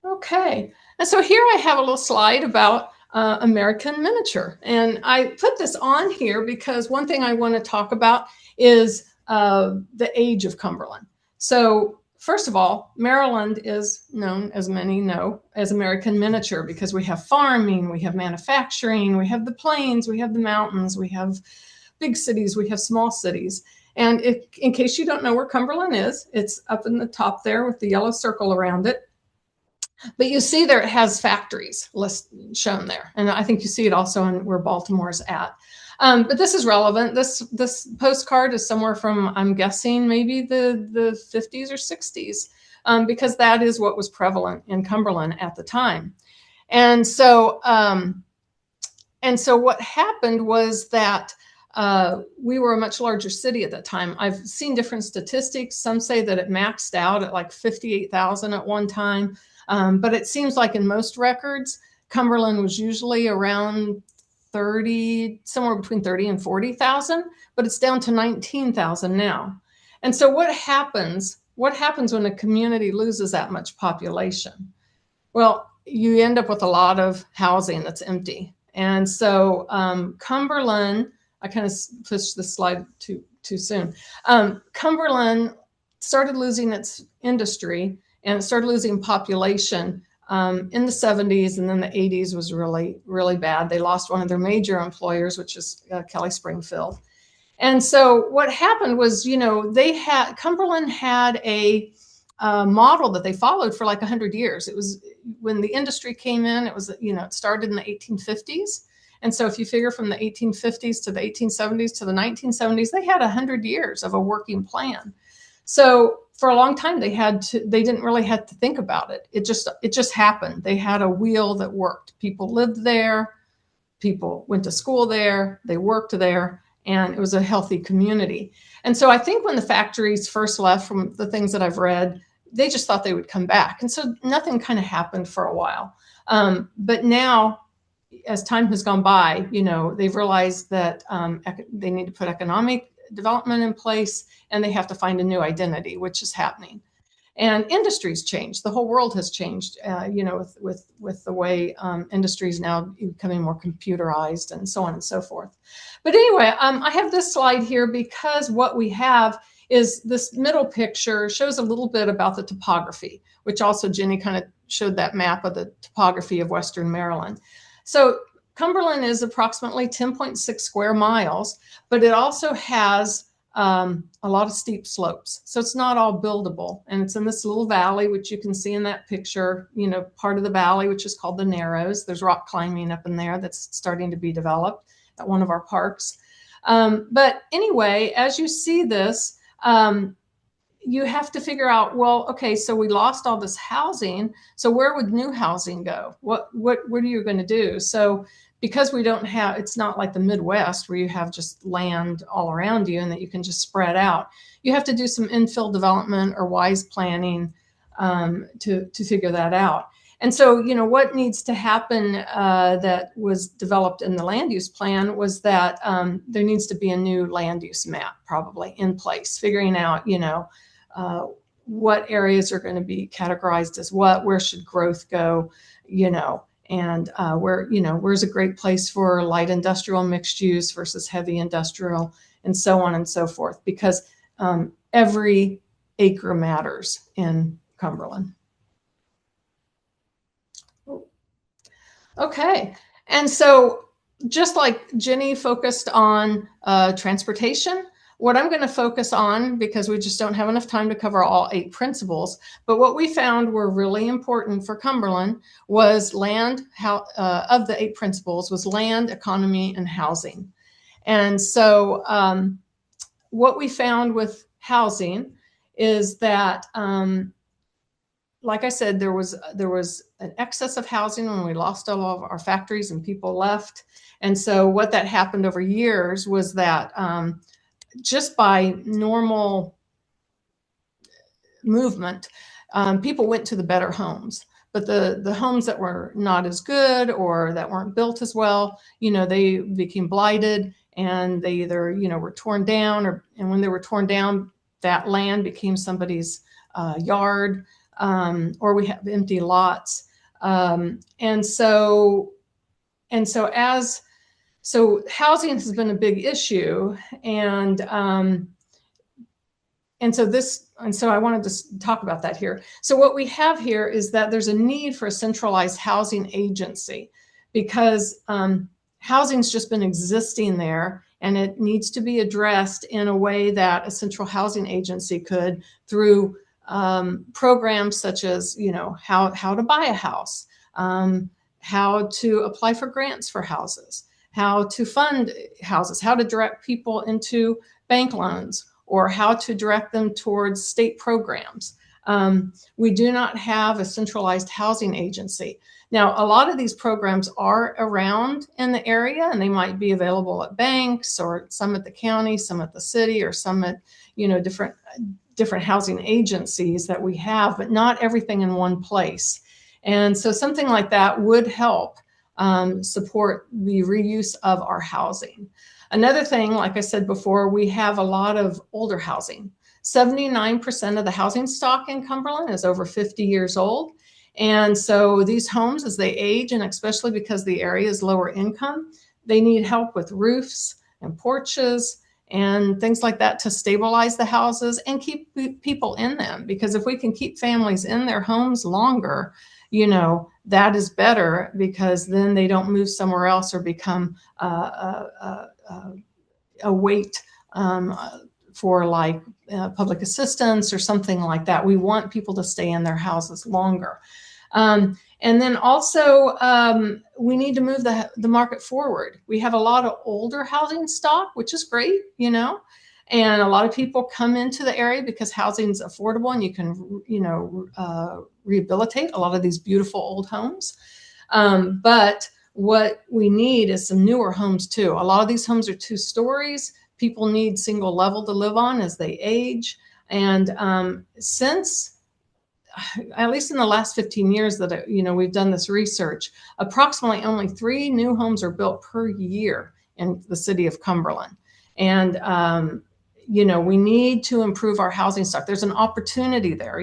Okay, and so here I have a little slide about American miniature, and I put this on here because one thing I want to talk about is the age of Cumberland. So first of all, Maryland is known, as many know, as American miniature because we have farming, we have manufacturing, we have the plains, we have the mountains, we have big cities, we have small cities. And in case you don't know where Cumberland is, it's up in the top there with the yellow circle around it. But you see there it has factories shown there. And I think you see it also in where Baltimore's at. But this is relevant. This postcard is somewhere from, I'm guessing, maybe the 50s or 60s, because that is what was prevalent in Cumberland at the time. And so what happened was that we were a much larger city at that time. I've seen different statistics. Some say that it maxed out at like 58,000 at one time. But it seems like in most records, Cumberland was usually around 30, somewhere between 30 and 40,000, but it's down to 19,000 now. And so what happens when a community loses that much population? Well, you end up with a lot of housing that's empty. And so Cumberland, I kind of pushed this slide too soon. Cumberland started losing its industry and it started losing population in the 70s, and then the 80s was really, really bad. They lost one of their major employers, which is Kelly Springfield. And so what happened was, Cumberland had a model that they followed for like 100 years. It was when the industry came in, it was, it started in the 1850s. And so if you figure from the 1850s to the 1870s to the 1970s, they had 100 years of a working plan. So for a long time, they didn't really have to think about it. It just happened. They had a wheel that worked. People lived there, people went to school there, they worked there, and it was a healthy community. And so I think when the factories first left, from the things that I've read, they just thought they would come back. And so nothing kind of happened for a while. But now, as time has gone by, they've realized that they need to put economic development in place, and they have to find a new identity, which is happening. And industries changed. The whole world has changed, with the way industries now becoming more computerized and so on and so forth. But anyway, I have this slide here because what we have is this middle picture shows a little bit about the topography, which also Jenny kind of showed that map of the topography of Western Maryland. So Cumberland is approximately 10.6 square miles, but it also has a lot of steep slopes. So it's not all buildable. And it's in this little valley, which you can see in that picture, part of the valley, which is called the Narrows. There's rock climbing up in there that's starting to be developed at one of our parks. But anyway, as you see this, you have to figure out, well, okay, so we lost all this housing. So where would new housing go? What are you going to do? So because we don't have, it's not like the Midwest where you have just land all around you and that you can just spread out. You have to do some infill development or wise planning to figure that out. And so, what needs to happen that was developed in the land use plan was that there needs to be a new land use map probably in place, figuring out, what areas are going to be categorized as what, where should growth go, and where's a great place for light industrial mixed use versus heavy industrial, and so on and so forth, because every acre matters in Cumberland. Okay, and so just like Jenny focused on transportation, what I'm going to focus on, because we just don't have enough time to cover all 8 principles, but what we found were really important for Cumberland was land, of the 8 principles, was land, economy, and housing. And so what we found with housing is that, like I said, there was an excess of housing when we lost all of our factories and people left. And so what that happened over years was that just by normal movement, people went to the better homes. But the homes that were not as good or that weren't built as well, they became blighted, and they either, were torn down, and when they were torn down, that land became somebody's yard, or we have empty lots. So housing has been a big issue, and so I wanted to talk about that here. So what we have here is that there's a need for a centralized housing agency, because housing's just been existing there, and it needs to be addressed in a way that a central housing agency could, through programs such as, how to buy a house, how to apply for grants for houses, how to fund houses, how to direct people into bank loans, or how to direct them towards state programs. We do not have a centralized housing agency. Now, a lot of these programs are around in the area, and they might be available at banks, or some at the county, some at the city, or some at, different housing agencies that we have, but not everything in one place. And so something like that would help support the reuse of our housing. Another thing, like I said before, we have a lot of older housing. 79% of the housing stock in Cumberland is over 50 years old. And so these homes, as they age, and especially because the area is lower income, they need help with roofs and porches and things like that to stabilize the houses and keep people in them. Because if we can keep families in their homes longer, that is better, because then they don't move somewhere else or become a weight for like public assistance or something like that. We want people to stay in their houses longer. And then also, we need to move the market forward. We have a lot of older housing stock, which is great, and a lot of people come into the area because housing is affordable, and you can, rehabilitate a lot of these beautiful old homes. But what we need is some newer homes too. A lot of these homes are 2 stories. People need single level to live on as they age. And since, at least in the last 15 years that, we've done this research, approximately only 3 new homes are built per year in the city of Cumberland. And, we need to improve our housing stock. There's an opportunity there.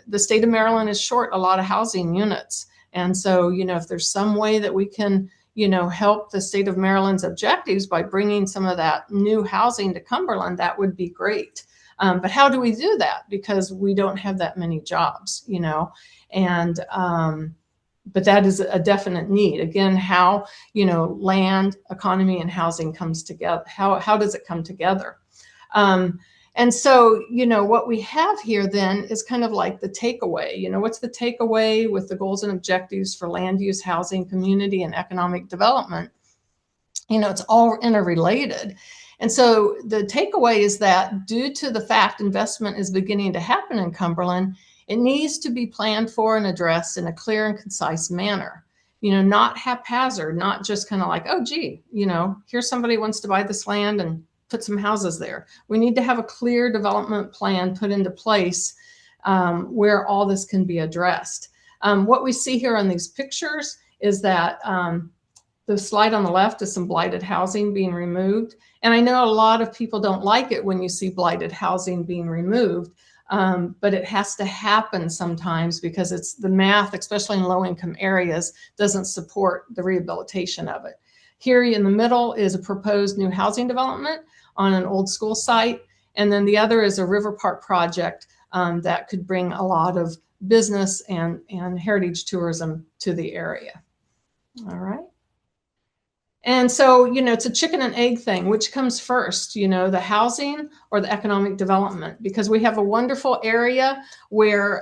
The state of Maryland is short a lot of housing units. And so, if there's some way that we can, help the state of Maryland's objectives by bringing some of that new housing to Cumberland, that would be great. But how do we do that? Because we don't have that many jobs, and but that is a definite need. Again, how, land, economy, and housing comes together. How does it come together? And so, what we have here then is kind of like the takeaway. What's the takeaway with the goals and objectives for land use, housing, community, and economic development? It's all interrelated. And so the takeaway is that due to the fact investment is beginning to happen in Cumberland, it needs to be planned for and addressed in a clear and concise manner. Not haphazard, not just kind of like, oh, gee, here's somebody who wants to buy this land and put some houses there. We need to have a clear development plan put into place where all this can be addressed. What we see here on these pictures is that the slide on the left is some blighted housing being removed. And I know a lot of people don't like it when you see blighted housing being removed, but it has to happen sometimes because it's the math, especially in low-income areas, doesn't support the rehabilitation of it. Here in the middle is a proposed new housing development on an old school site. And then the other is a river park project that could bring a lot of business and heritage tourism to the area. All right. And so, it's a chicken and egg thing. Which comes first, the housing or the economic development? Because we have a wonderful area where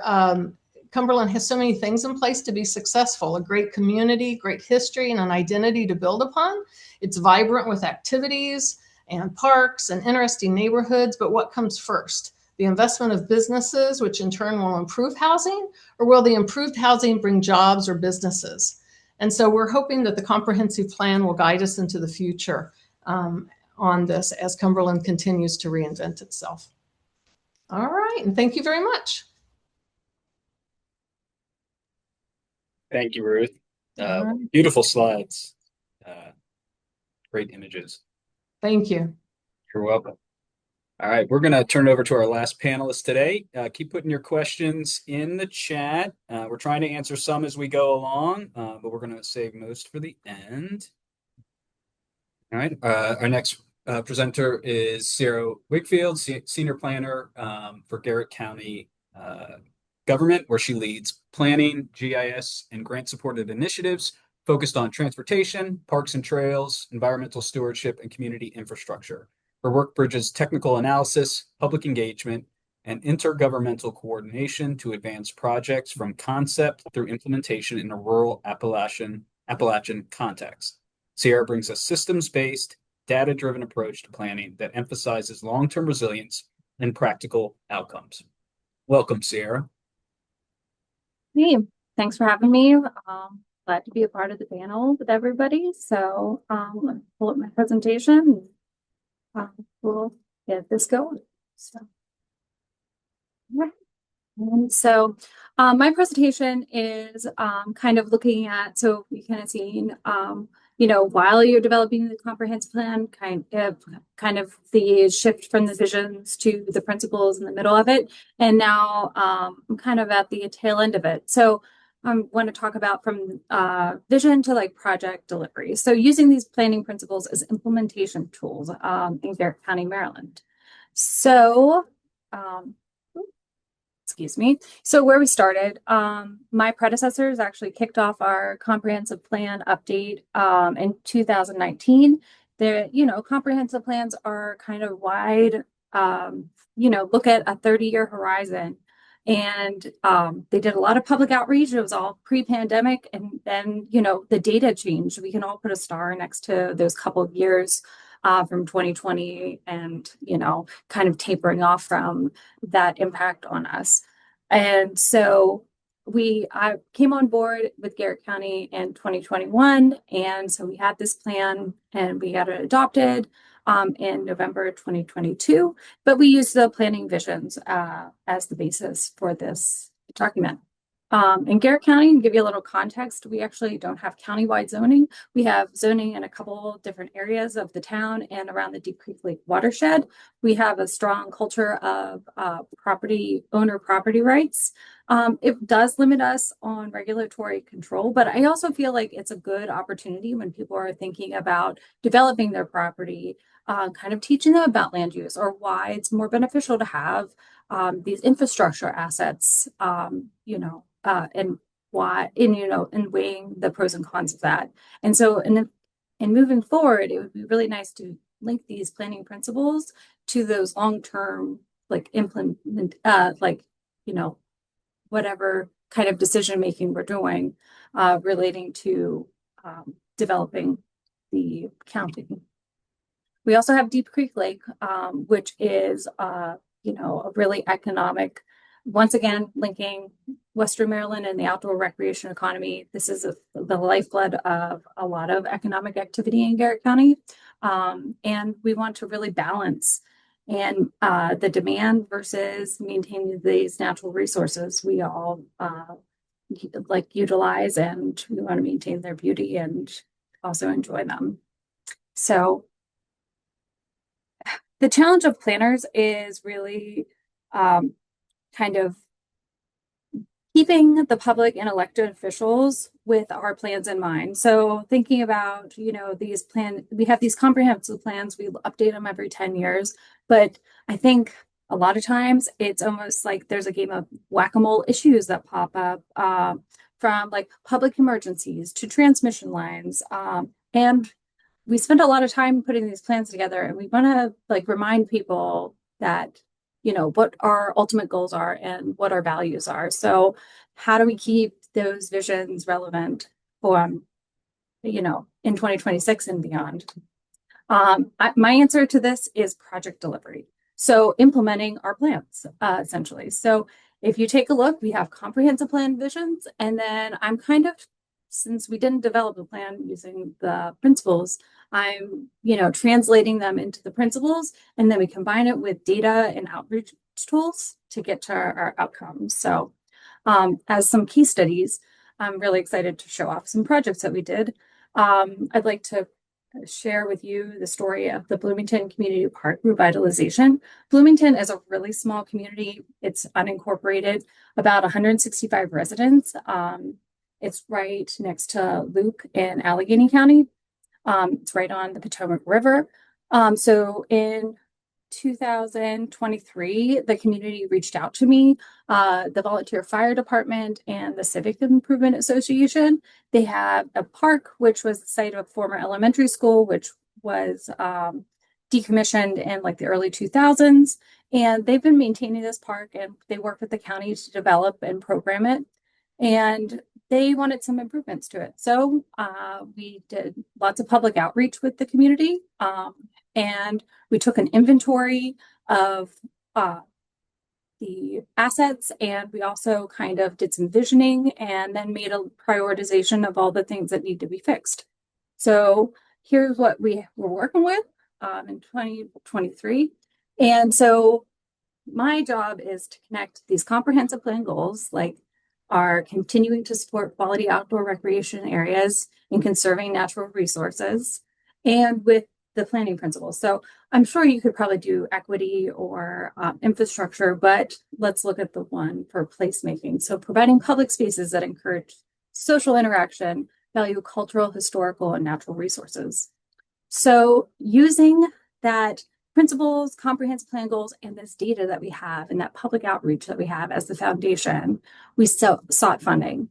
Cumberland has so many things in place to be successful, a great community, great history, and an identity to build upon. It's vibrant with activities and parks and interesting neighborhoods. But what comes first? The investment of businesses, which in turn will improve housing, or will the improved housing bring jobs or businesses? And so we're hoping that the comprehensive plan will guide us into the future on this as Cumberland continues to reinvent itself. All right, and thank you very much. Thank you, Ruth. Beautiful slides. Great images. Thank you. You're welcome. All right, we're going to turn it over to our last panelist today. Keep putting your questions in the chat. We're trying to answer some as we go along, but we're going to save most for the end. All right, our next presenter is Sarah Wakefield, Senior Planner for Garrett County Government, where she leads planning, GIS, and grant-supported initiatives focused on transportation, parks and trails, environmental stewardship, and community infrastructure. Her work bridges technical analysis, public engagement, and intergovernmental coordination to advance projects from concept through implementation in a rural Appalachian context. Sierra brings a systems-based, data-driven approach to planning that emphasizes long-term resilience and practical outcomes. Welcome, Sierra. Hey, thanks for having me. Glad to be a part of the panel with everybody. So let's pull up my presentation. We'll get this going. So, yeah. My presentation is kind of looking at, so we kind of seen, while you're developing the comprehensive plan, kind of the shift from the visions to the principles in the middle of it. And now I'm kind of at the tail end of it. So I want to talk about from vision to like project delivery. So using these planning principles as implementation tools in Garrett County, Maryland. So, excuse me. So where we started, my predecessors actually kicked off our comprehensive plan update in 2019. The, comprehensive plans are kind of wide, look at a 30-year horizon. And they did a lot of public outreach. It was all pre-pandemic. And then, the data changed. We can all put a star next to those couple of years from 2020 and, kind of tapering off from that impact on us. And so I came on board with Garrett County in 2021. And so we had this plan and we got it adopted in November 2022, but we used the planning visions as the basis for this document. In Garrett County, to give you a little context, we actually don't have countywide zoning. We have zoning in a couple different areas of the town and around the Deep Creek Lake watershed. We have a strong culture of property rights. It does limit us on regulatory control, but I also feel like it's a good opportunity when people are thinking about developing their property, kind of teaching them about land use or why it's more beneficial to have these infrastructure assets, and why, and weighing the pros and cons of that. And so, in moving forward, it would be really nice to link these planning principles to those long-term, like whatever kind of decision-making we're doing relating to developing the county. We also have Deep Creek Lake, which is, a really economic, once again, linking Western Maryland and the outdoor recreation economy. This is the lifeblood of a lot of economic activity in Garrett County. And we want to really balance and the demand versus maintaining these natural resources we all utilize, and we want to maintain their beauty and also enjoy them. So the challenge of planners is really kind of keeping the public and elected officials with our plans in mind. So thinking about, we have these comprehensive plans, we update them every 10 years, but I think a lot of times it's almost like there's a game of whack-a-mole issues that pop up from like public emergencies to transmission lines. And we spend a lot of time putting these plans together, and we want to remind people that what our ultimate goals are and what our values are. So how do we keep those visions relevant for, in 2026 and beyond? My answer to this is project delivery. So implementing our plans, essentially. So if you take a look, we have comprehensive plan visions, and then I'm kind of, since we didn't develop a plan using the principles, I'm, translating them into the principles, and then we combine it with data and outreach tools to get to our outcomes. So as some case studies, I'm really excited to show off some projects that we did. I'd like to share with you the story of the Bloomington Community Park revitalization. Bloomington is a really small community. It's unincorporated, about 165 residents. It's right next to Luke in Allegany County. It's right on the Potomac River. So in 2023, the community reached out to me, the volunteer fire department and the Civic Improvement Association. They have a park, which was the site of a former elementary school, which was decommissioned in like the early 2000s. And they've been maintaining this park, and they work with the county to develop and program it. And they wanted some improvements to it. So we did lots of public outreach with the community. And we took an inventory of the assets, and we also kind of did some visioning and then made a prioritization of all the things that need to be fixed. So here's what we were working with in 2023. And so my job is to connect these comprehensive plan goals, like are continuing to support quality outdoor recreation areas and conserving natural resources, and with the planning principles. So I'm sure you could probably do equity or infrastructure, but let's look at the one for placemaking. So providing public spaces that encourage social interaction, value cultural, historical, and natural resources. So using that principles, comprehensive plan goals, and this data that we have and that public outreach that we have as the foundation, we sought funding.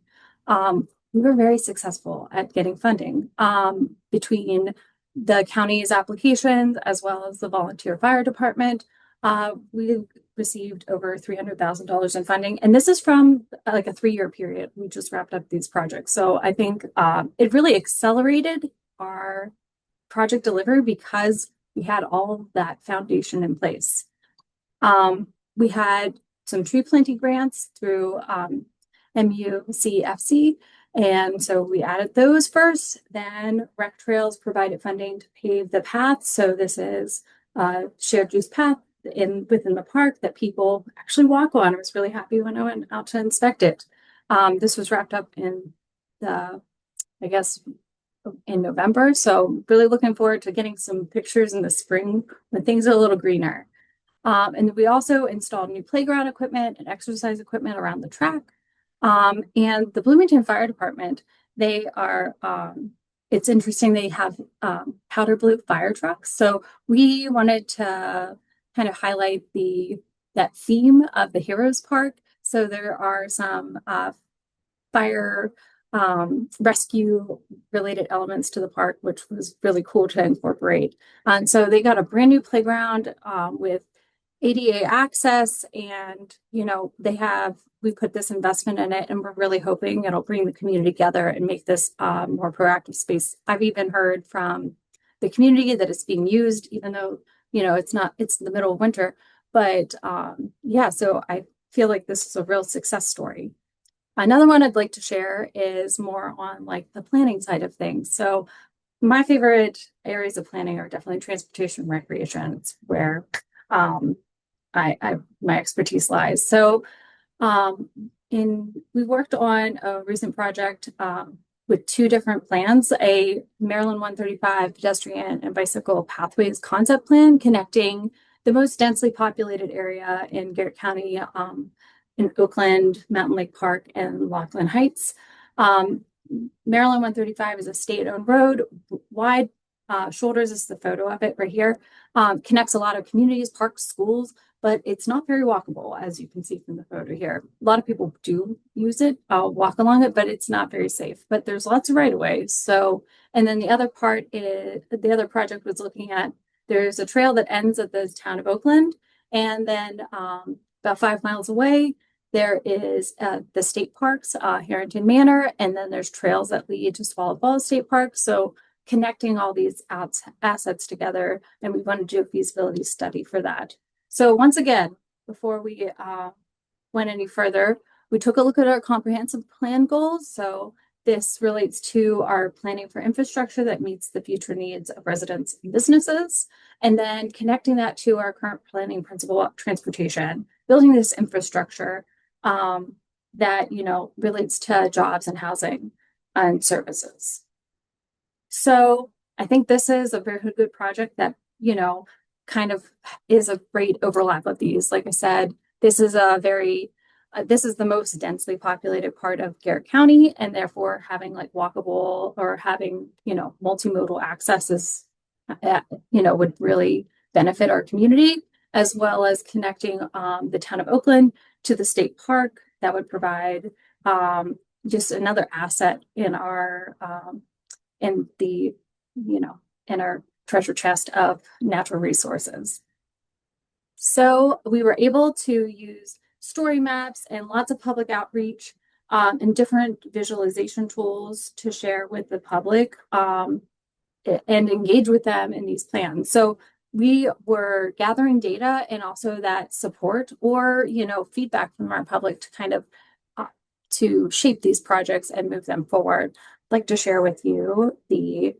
We were very successful at getting funding between the county's applications as well as the volunteer fire department. We received over $300,000 in funding, and this is from like a 3-year period. We just wrapped up these projects. So I think it really accelerated our project delivery because we had all of that foundation in place. We had some tree planting grants through MUCFC. And so we added those first, then Rec Trails provided funding to pave the path. So this is a shared use path within the park that people actually walk on. I was really happy when I went out to inspect it. This was wrapped up in in November. So really looking forward to getting some pictures in the spring when things are a little greener. And we also installed new playground equipment and exercise equipment around the track. And the Bloomington Fire Department, they are, it's interesting, they have powder blue fire trucks. So we wanted to kind of highlight that theme of the Heroes Park. So there are some fire rescue related elements to the park, which was really cool to incorporate. And so they got a brand new playground with ADA access, and we put this investment in it, and we're really hoping it'll bring the community together and make this more proactive space. I've even heard from the community that it's being used, even though it's the middle of winter. But so I feel like this is a real success story. Another one I'd like to share is more on like the planning side of things. So my favorite areas of planning are definitely transportation and recreation. It's where my expertise lies. So we worked on a recent project with 2 different plans, a Maryland 135 pedestrian and bicycle pathways concept plan connecting the most densely populated area in Garrett County, in Oakland, Mountain Lake Park, and Laughlin Heights. Maryland 135 is a state-owned road, wide shoulders is the photo of it right here. Connects a lot of communities, parks, schools, but it's not very walkable, as you can see from the photo here. A lot of people do use it, walk along it, but it's not very safe. But there's lots of right-of-ways. So, and then the other project was looking at, there's a trail that ends at the town of Oakland, and then about 5 miles away, there is the state parks, Harrington Manor, and then there's trails that lead to Swallow Falls State Park. So connecting all these assets together, and we want to do a feasibility study for that. So once again, before we went any further, we took a look at our comprehensive plan goals. So this relates to our planning for infrastructure that meets the future needs of residents and businesses, and then connecting that to our current planning principle of transportation, building this infrastructure that relates to jobs and housing and services. So I think this is a very good project that kind of is a great overlap of these. Like I said, this is this is the most densely populated part of Garrett County, and therefore having like walkable or having multimodal access is would really benefit our community, as well as connecting the town of Oakland to the state park. That would provide just another asset in our in our treasure chest of natural resources. So we were able to use story maps and lots of public outreach and different visualization tools to share with the public and engage with them in these plans. So we were gathering data and also that support or, feedback from our public to kind of to shape these projects and move them forward. I'd like to share with you the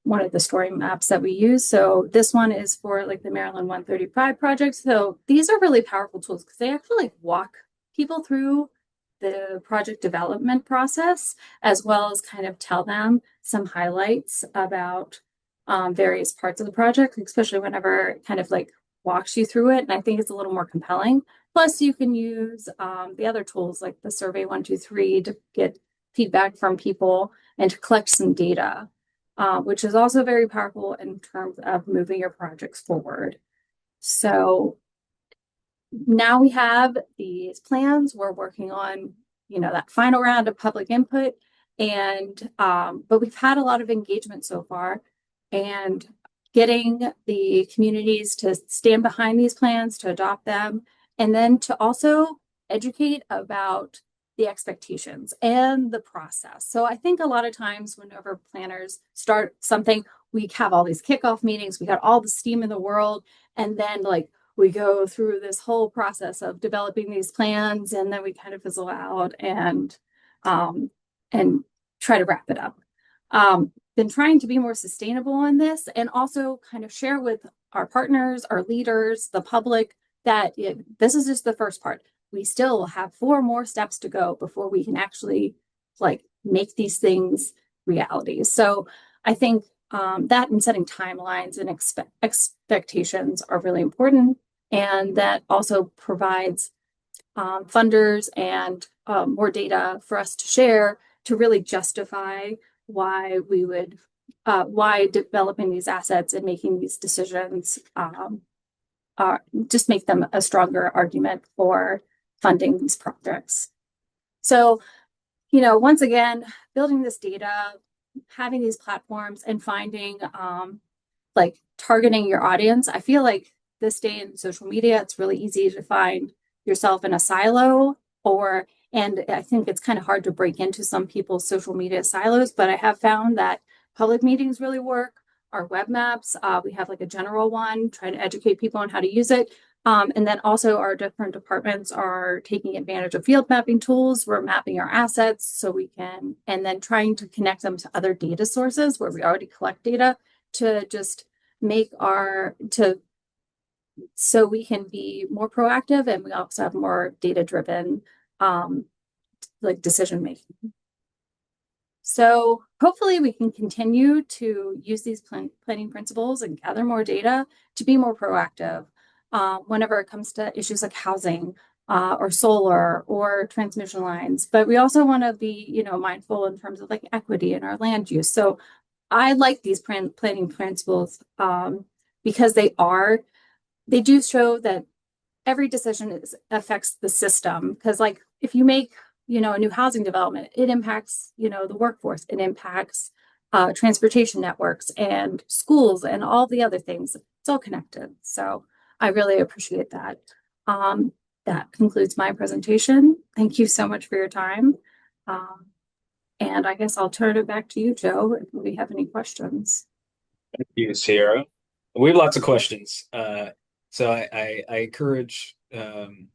one of the story maps that we use. So this one is for like the Maryland 135 project. So these are really powerful tools because they actually like walk people through the project development process, as well as kind of tell them some highlights about various parts of the project, especially whenever it kind of like walks you through it. And I think it's a little more compelling. Plus you can use the other tools like the Survey 123 to get feedback from people and to collect some data. Which is also very powerful in terms of moving your projects forward. So now we have these plans. We're working on, that final round of public input, and but we've had a lot of engagement so far, and getting the communities to stand behind these plans, to adopt them, and then to also educate about the expectations and the process. So I think a lot of times whenever planners start something, we have all these kickoff meetings, we got all the steam in the world, and then like we go through this whole process of developing these plans, and then we kind of fizzle out and try to wrap it up. Been trying to be more sustainable on this and also kind of share with our partners, our leaders, the public that this is just the first part. We still have 4 more steps to go before we can actually like make these things realities. So I think that and setting timelines and expectations are really important. And that also provides funders and more data for us to share to really justify why we would, why developing these assets and making these decisions just make them a stronger argument for funding these projects. So, once again, building this data, having these platforms and finding like targeting your audience. I feel like this day in social media, it's really easy to find yourself in a silo and I think it's kind of hard to break into some people's social media silos, but I have found that public meetings really work. Our web maps, we have like a general one, trying to educate people on how to use it. And then also our different departments are taking advantage of field mapping tools. We're mapping our assets so we can, and then trying to connect them to other data sources where we already collect data to just make so we can be more proactive, and we also have more data-driven like decision making. So hopefully we can continue to use these planning principles and gather more data to be more proactive whenever it comes to issues like housing or solar or transmission lines. But we also want to be, mindful in terms of like equity in our land use. So I like these planning principles because they do show that every decision affects the system. Because like if you make a new housing development, it impacts, the workforce, it impacts transportation networks and schools and all the other things. It's all connected. So I really appreciate that. That concludes my presentation. Thank you so much for your time. And I guess I'll turn it back to you, Joe, if we have any questions. Thank you, Sierra. We have lots of questions. So I encourage the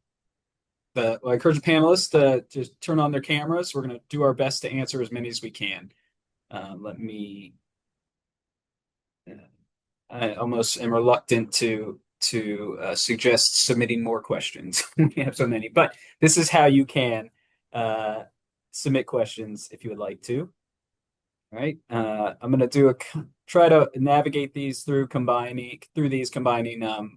panelists to just turn on their cameras. We're going to do our best to answer as many as we can. I almost am reluctant to suggest submitting more questions. We have so many, but this is how you can submit questions if you would like to. All right, I'm going to try to navigate these through combining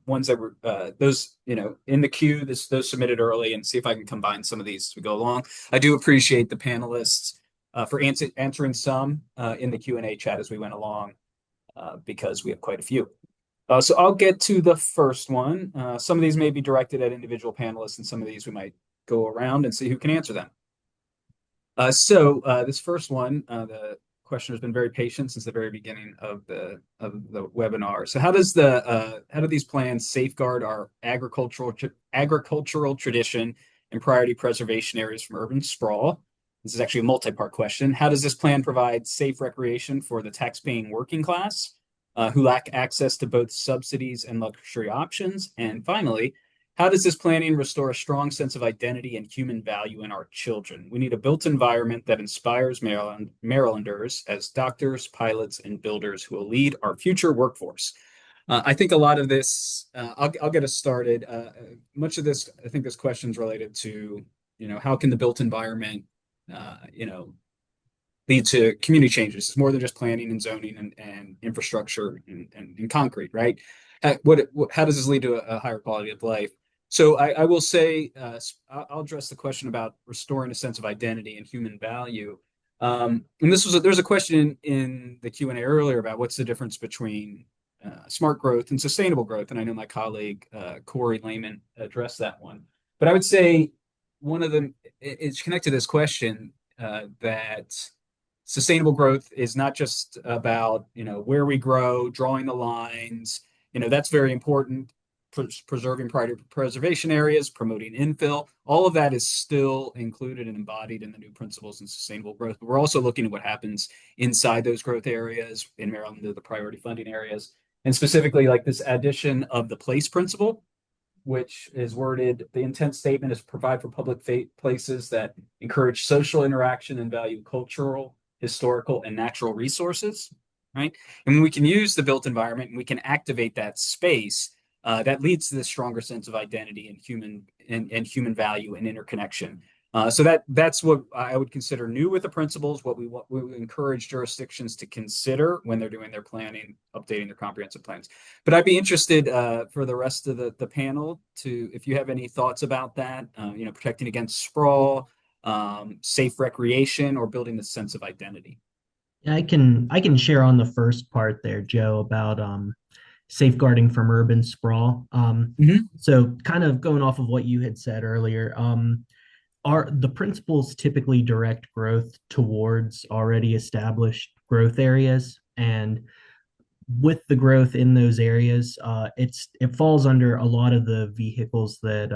ones that were those in the queue, those submitted early, and see if I can combine some of these as we go along. I do appreciate the panelists for answering some in the Q&A chat as we went along because we have quite a few. So I'll get to the first one. Some of these may be directed at individual panelists, and some of these we might go around and see who can answer them. So this first one, the questioner has been very patient since the very beginning of the webinar. So how do these plans safeguard our agricultural tradition and priority preservation areas from urban sprawl? This is actually a multi-part question. How does this plan provide safe recreation for the tax-paying working class who lack access to both subsidies and luxury options? And finally, how does this planning restore a strong sense of identity and human value in our children? We need a built environment that inspires Marylanders as doctors, pilots, and builders who will lead our future workforce. I think a lot of this, I'll get us started. Much of this, I think this question is related to, how can the built environment lead to community changes? It's more than just planning and zoning and infrastructure and concrete, right? How does this lead to a higher quality of life? So I will say, I'll address the question about restoring a sense of identity and human value. And there's a question in the Q&A earlier about what's the difference between smart growth and sustainable growth. And I know my colleague, Corey Lehman, addressed that one. But I would say one of them is connected to this question that sustainable growth is not just about, where we grow, drawing the lines, that's very important. Preserving priority preservation areas, promoting infill, all of that is still included and embodied in the new principles in sustainable growth. But we're also looking at what happens inside those growth areas in Maryland, the priority funding areas, and specifically like this addition of the place principle, which is worded, the intent statement is provide for public places that encourage social interaction and value cultural, historical, and natural resources, right? And when we can use the built environment and we can activate that space, that leads to this stronger sense of identity and human value and interconnection. So that's what I would consider new with the principles, what we encourage jurisdictions to consider when they're doing their planning, updating their comprehensive plans. But I'd be interested for the rest of the panel if you have any thoughts about that, protecting against sprawl, safe recreation, or building this sense of identity. I can share on the first part there, Joe, about safeguarding from urban sprawl. So kind of going off of what you had said earlier, the principles typically direct growth towards already established growth areas. And with the growth in those areas, it falls under a lot of the vehicles that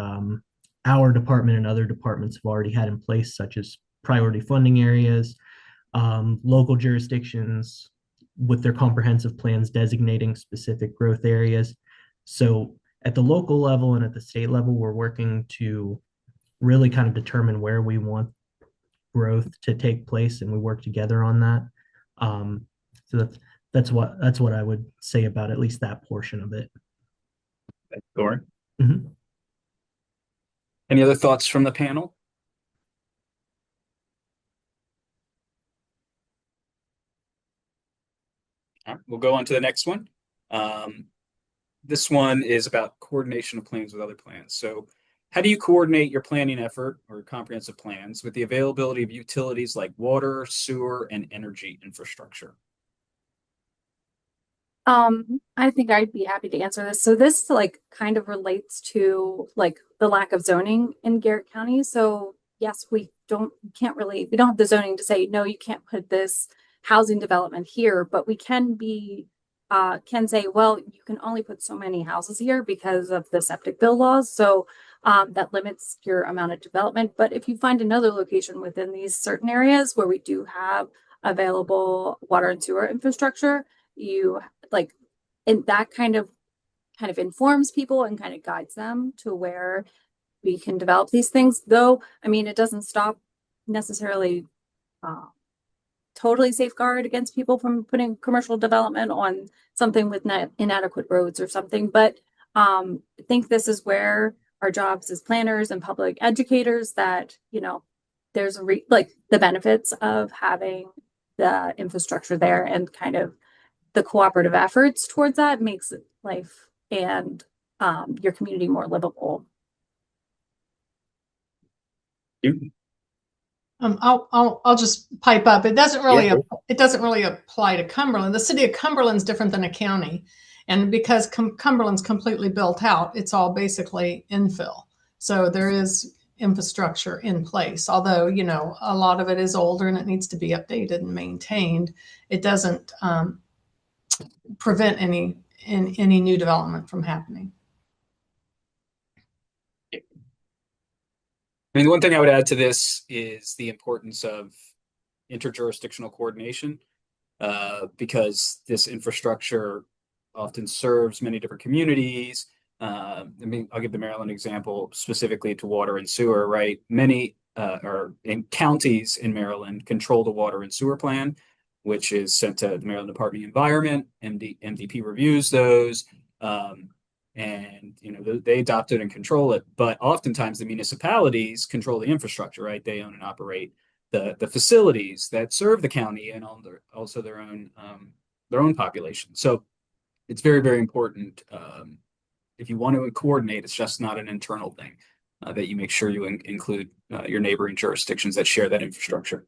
our department and other departments have already had in place, such as priority funding areas, local jurisdictions with their comprehensive plans designating specific growth areas. So at the local level and at the state level, we're working to really kind of determine where we want growth to take place, and we work together on that. So that's what I would say about at least that portion of it. Thanks, Corey. Any other thoughts from the panel? All right, we'll go on to the next one. This one is about coordination of plans with other plans. So how do you coordinate your planning effort or comprehensive plans with the availability of utilities like water, sewer, and energy infrastructure? I think I'd be happy to answer this. So this kind of relates to the lack of zoning in Garrett County. So yes, we don't have the zoning to say, no, you can't put this housing development here, but we can say, well, you can only put so many houses here because of the septic bill laws. So that limits your amount of development. But if you find another location within these certain areas where we do have available water and sewer infrastructure, and that kind of informs people and kind of guides them to where we can develop these things. Though, I mean, it doesn't stop necessarily totally safeguard against people from putting commercial development on something with inadequate roads or something. But I think this is where our jobs as planners and public educators, that, there's the benefits of having the infrastructure there, and kind of the cooperative efforts towards that makes life and your community more livable. I'll just pipe up. It doesn't really apply to Cumberland. The city of Cumberland is different than a county, and because Cumberland's completely built out, it's all basically infill. So there is infrastructure in place. Although, you know, a lot of it is older and it needs to be updated and maintained, it doesn't prevent any new development from happening. I mean, the one thing I would add to this is the importance of interjurisdictional coordination, because this infrastructure often serves many different communities. I mean, I'll give the Maryland example specifically to water and sewer, right? Many or in counties in Maryland control the water and sewer plan, which is sent to the Maryland Department of Environment. MDP reviews those, and you know they adopt it and control it. But oftentimes the municipalities control the infrastructure, right? They own and operate the facilities that serve the county and also their own population. So it's very, very important. If you want to coordinate, it's just not an internal thing, that you make sure you include your neighboring jurisdictions that share that infrastructure.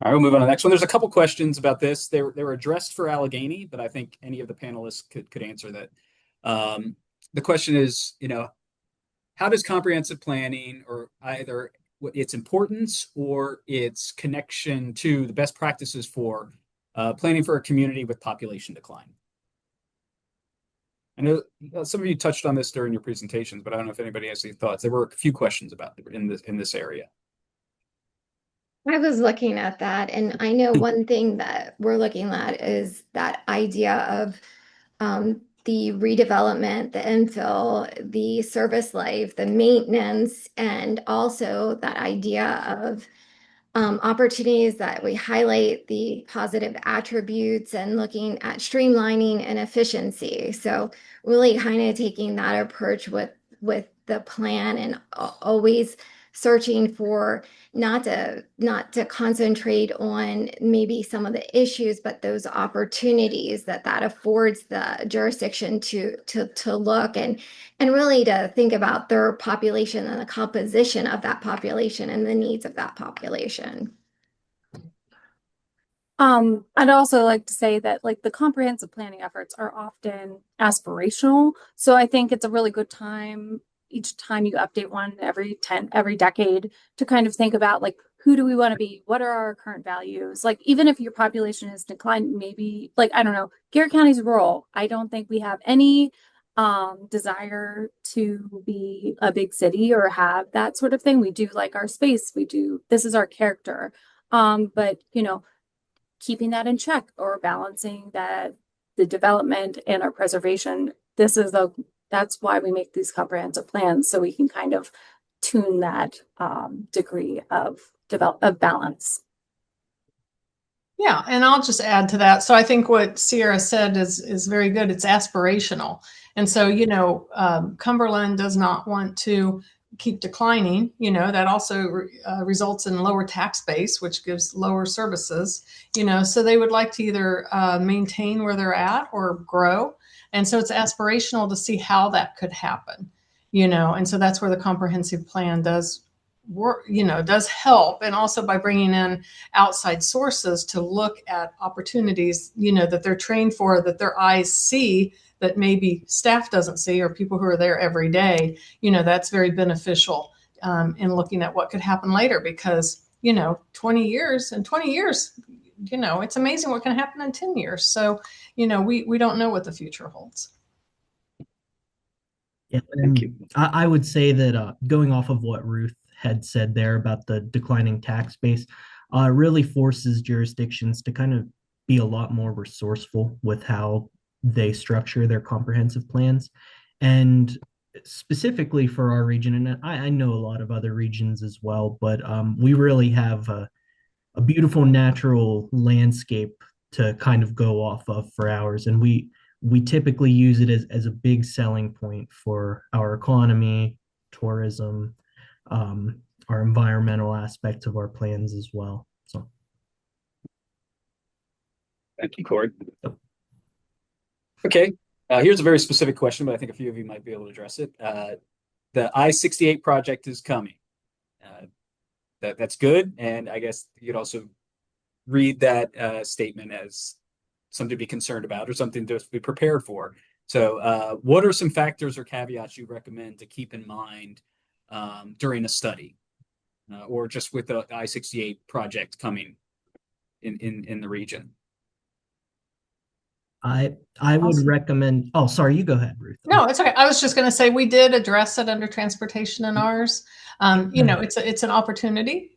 All right, we'll move on to the next one. There's a couple questions about this. They were addressed for Allegany, but I think any of the panelists could answer that. The question is, you know, how does comprehensive planning, or either its importance or its connection to the best practices for planning for a community with population decline? I know some of you touched on this during your presentations, but I don't know if anybody has any thoughts. There were a few questions about in this area. I was looking at that, and I know one thing that we're looking at is that idea of the redevelopment, the infill, the service life, the maintenance, and also that idea of opportunities that we highlight the positive attributes and looking at streamlining and efficiency. So really kind of taking that approach with the plan, and always searching for not to concentrate on maybe some of the issues, but those opportunities that affords the jurisdiction to look and really to think about their population and the composition of that population and the needs of that population. I'd also like to say that like the comprehensive planning efforts are often aspirational. So I think it's a really good time each time you update one every decade to kind of think about like, who do we want to be? What are our current values? Like, even if your population has declined, maybe like, I don't know, Garrett County's rural. I don't think we have any desire to be a big city or have that sort of thing. We do like our space. This is our character. But you know, keeping that in check or balancing that the development and our preservation, that's why we make these comprehensive plans, so we can kind of tune that degree of balance. Yeah, and I'll just add to that. So I think what Sierra said is very good. It's aspirational. And so, you know, Cumberland does not want to keep declining. You know, that also results in lower tax base, which gives lower services, you know, so they would like to either maintain where they're at or grow. And so it's aspirational to see how that could happen, you know, and so that's where the comprehensive plan does work, you know, does help. And also by bringing in outside sources to look at opportunities, you know, that they're trained for, that their eyes see, that maybe staff doesn't see, or people who are there every day, you know, that's very beneficial in looking at what could happen later, because, you know, 20 years, you know, it's amazing what can happen in 10 years. So, you know, we don't know what the future holds. Yeah, Thank you. I would say that going off of what Ruth had said there about the declining tax base, really forces jurisdictions to kind of be a lot more resourceful with how they structure their comprehensive plans. And specifically for our region, and I know a lot of other regions as well, but we really have a beautiful natural landscape to kind of go off of for ours. And we typically use it as a big selling point for our economy, tourism, our environmental aspects of our plans as well. So. Thank you, Corey. Okay, here's a very specific question, but I think a few of you might be able to address it. The I-68 project is coming. That's good, and I guess you could also read that statement as something to be concerned about or something to be prepared for. So what are some factors or caveats you recommend to keep in mind during a study or just with the I-68 project coming in the region? I would recommend, oh, sorry, you go ahead, Ruth. No, it's okay. I was just going to say we did address it under transportation in ours. You know, it's an opportunity.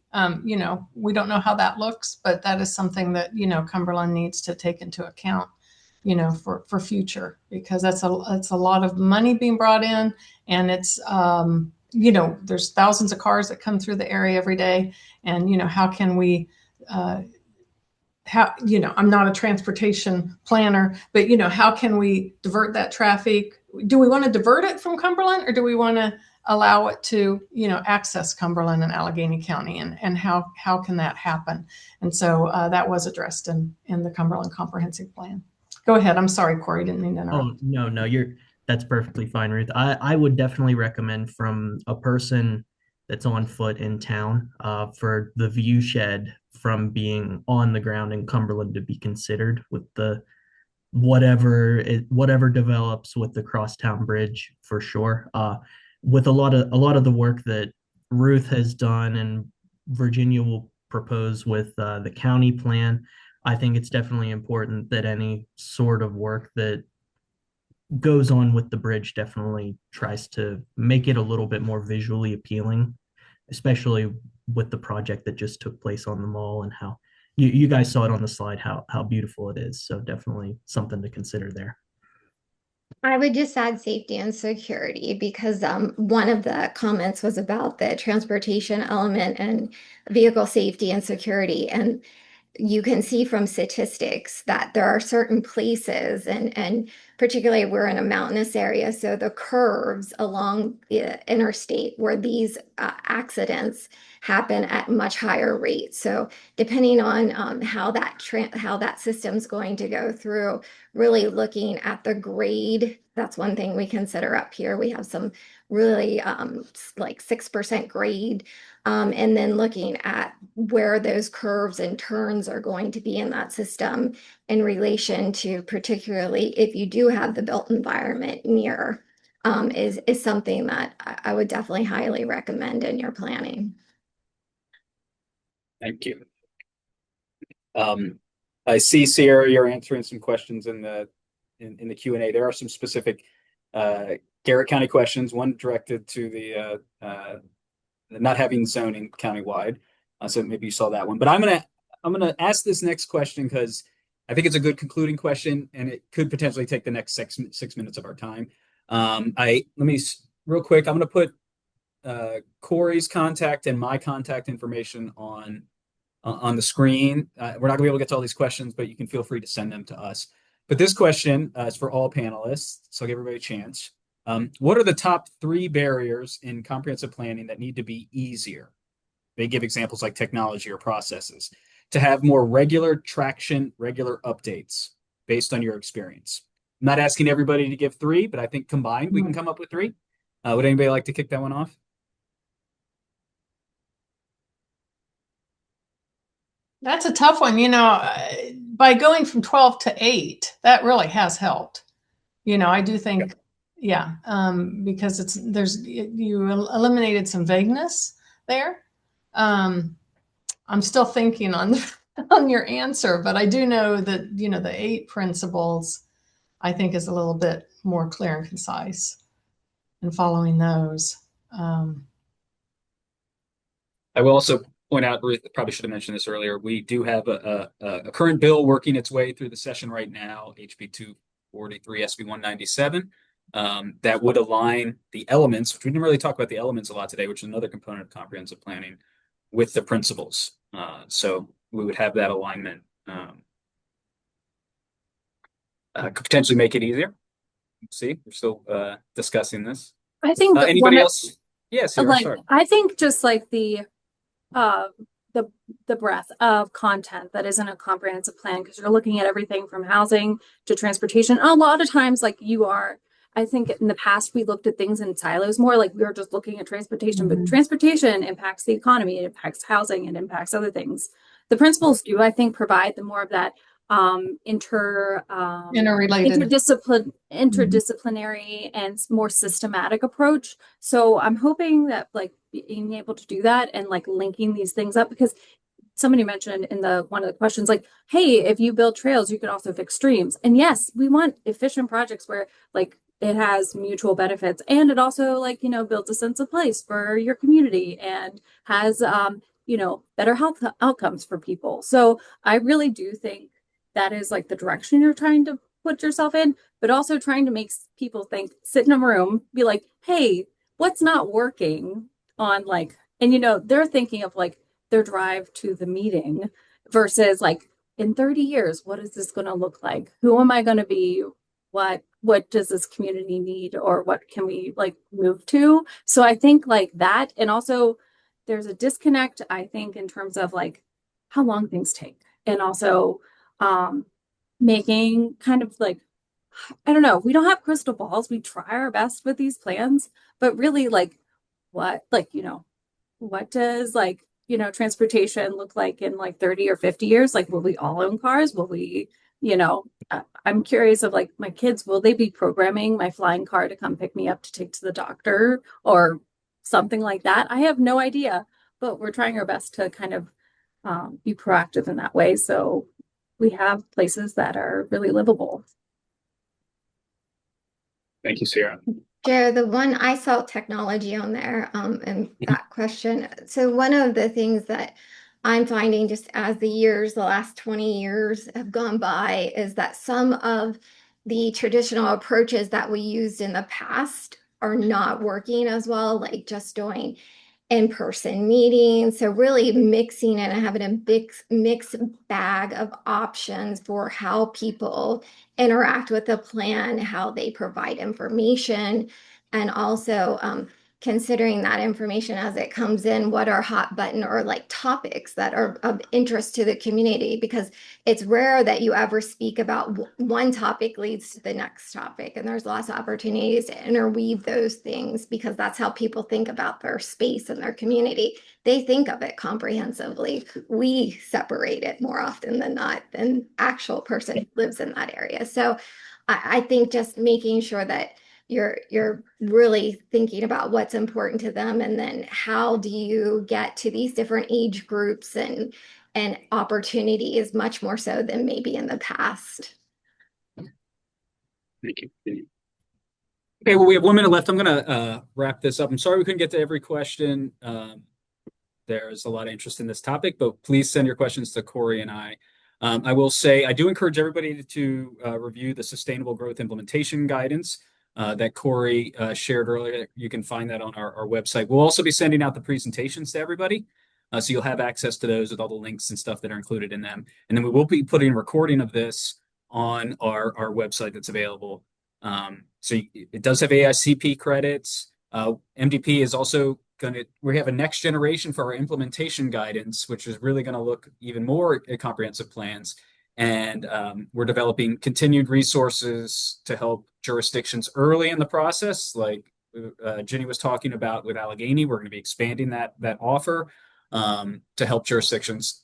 You know, we don't know how that looks, but that is something that, you know, Cumberland needs to take into account, you know, for future, because that's a lot of money being brought in, and it's, you know, there's thousands of cars that come through the area every day, and, you know, how can we, you know, I'm not a transportation planner, but, you know, how can we divert that traffic? Do we want to divert it from Cumberland, or do we want to allow it to, you know, access Cumberland and Allegany County, and how can that happen? And so that was addressed in the Cumberland Comprehensive Plan. Go ahead. I'm sorry, Corey, didn't mean to interrupt. Oh, no, that's perfectly fine, Ruth. I would definitely recommend from a person that's on foot in town for the view shed from being on the ground in Cumberland to be considered with the whatever develops with the Crosstown Bridge for sure. With a lot of the work that Ruth has done and Virginia will propose with the county plan, I think it's definitely important that any sort of work that goes on with the bridge definitely tries to make it a little bit more visually appealing, especially with the project that just took place on the mall and how you guys saw it on the slide, how beautiful it is. So definitely something to consider there. I would just add safety and security, because one of the comments was about the transportation element and vehicle safety and security. And you can see from statistics that there are certain places, and particularly we're in a mountainous area, so the curves along the interstate where these accidents happen at much higher rates. So depending on how that system's going to go through, really looking at the grade, that's one thing we consider up here. We have some really like 6% grade. And then looking at where those curves and turns are going to be in that system in relation to, particularly if you do have the built environment near, is something that I would definitely highly recommend in your planning. Thank you. I see, Sierra, you're answering some questions in the Q&A. There are some specific Garrett County questions, one directed to the not having zoning countywide. So maybe you saw that one, but I'm gonna ask this next question because I think it's a good concluding question, and it could potentially take the next six minutes of our time. Let me real quick. I'm gonna put Corey's contact and my contact information on the screen. We're not gonna be able to get to all these questions, but you can feel free to send them to us. But this question is for all panelists, so I'll give everybody a chance. What are the top 3 barriers in comprehensive planning that need to be easier? They give examples like technology or processes to have more regular traction, regular updates based on your experience. I'm not asking everybody to give 3, but I think combined we can come up with 3. Would anybody like to kick that one off? That's a tough one. You know, by going from 12 to 8, that really has helped. You know, I do think, yeah, because you eliminated some vagueness there. I'm still thinking on your answer, but I do know that, you know, the 8 principles, I think, is a little bit more clear and concise in following those. I will also point out, Ruth, probably should have mentioned this earlier, we do have a current bill working its way through the session right now, HB 243, SB 197, that would align the elements, which we didn't really talk about the elements a lot today, which is another component of comprehensive planning, with the principles. So we would have that alignment. Could potentially make it easier. See, we're still discussing this. I think anybody else? Yes, sorry. I think just like the breadth of content that is in a comprehensive plan, because you're looking at everything from housing to transportation. A lot of times, like I think in the past we looked at things in silos more, like we were just looking at transportation, but transportation impacts the economy, it impacts housing, it impacts other things. The principles do, I think, provide the more of that Interrelated. interdisciplinary and more systematic approach. So I'm hoping that like being able to do that and like linking these things up, because somebody mentioned in one of the questions, like, hey, if you build trails, you can also fix streams. And yes, we want efficient projects where like it has mutual benefits, and it also like, builds a sense of place for your community and has, better health outcomes for people. So I really do think that is like the direction you're trying to put yourself in, but also trying to make people think, sit in a room, be like, hey, what's not working on like, and they're thinking of like their drive to the meeting versus like in 30 years, what is this going to look like? Who am I going to be? What does this community need, or what can we like move to? So I think like that, and also there's a disconnect, I think, in terms of like how long things take, and also making kind of like, I don't know, we don't have crystal balls. We try our best with these plans, but really like what does like, transportation look like in like 30 or 50 years? Like, will we all own cars? Will we, I'm curious of like my kids, will they be programming my flying car to come pick me up to take to the doctor or something like that? I have no idea, but we're trying our best to kind of be proactive in that way. So we have places that are really livable. Thank you, Sarah. Joe, the one I saw technology on there, and that question. So one of the things that I'm finding just as the last 20 years have gone by, is that some of the traditional approaches that we used in the past are not working as well, like just doing in-person meetings. So really mixing and having a big mixed bag of options for how people interact with the plan, how they provide information, and also considering that information as it comes in, what are hot button or like topics that are of interest to the community, because it's rare that you ever speak about one topic leads to the next topic. And there's lots of opportunities to interweave those things, because that's how people think about their space and their community. They think of it comprehensively. We separate it more often than not than actual person who lives in that area. So I think just making sure that you're really thinking about what's important to them, and then how do you get to these different age groups and opportunities much more so than maybe in the past. Thank you. Okay, well, we have 1 minute left. I'm going to wrap this up. I'm sorry we couldn't get to every question. There's a lot of interest in this topic, but please send your questions to Corey and I. I will say I do encourage everybody to review the Sustainable Growth Implementation Guidance that Corey shared earlier. You can find that on our website. We'll also be sending out the presentations to everybody. So you'll have access to those with all the links and stuff that are included in them. And then we will be putting a recording of this on our website that's available. So it does have AICP credits. MDP is also we have a next generation for our implementation guidance, which is really going to look even more at comprehensive plans. And we're developing continued resources to help jurisdictions early in the process, like Jenny was talking about with Allegany. We're going to be expanding that offer to help jurisdictions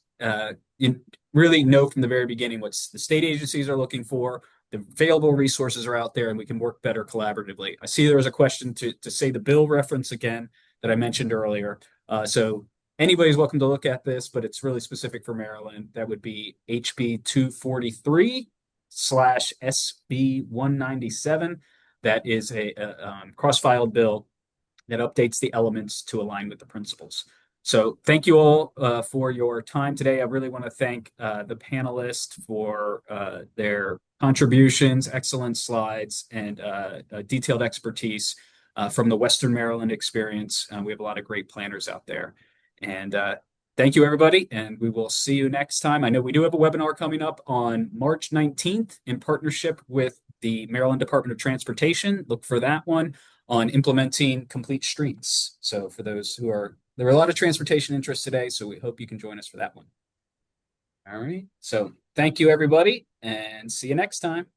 really know from the very beginning what the state agencies are looking for. The available resources are out there, and we can work better collaboratively. I see there was a question to say the bill reference again that I mentioned earlier. So anybody's welcome to look at this, but it's really specific for Maryland. That would be HB 243/SB 197. That is a cross-filed bill that updates the elements to align with the principles. So thank you all for your time today. I really want to thank the panelists for their contributions, excellent slides, and detailed expertise from the Western Maryland experience. We have a lot of great planners out there. And thank you, everybody, and we will see you next time. I know we do have a webinar coming up on March 19th in partnership with the Maryland Department of Transportation. Look for that one on implementing complete streets. So for those who are, there were a lot of transportation interest today, so we hope you can join us for that one. All right. So thank you, everybody, and see you next time.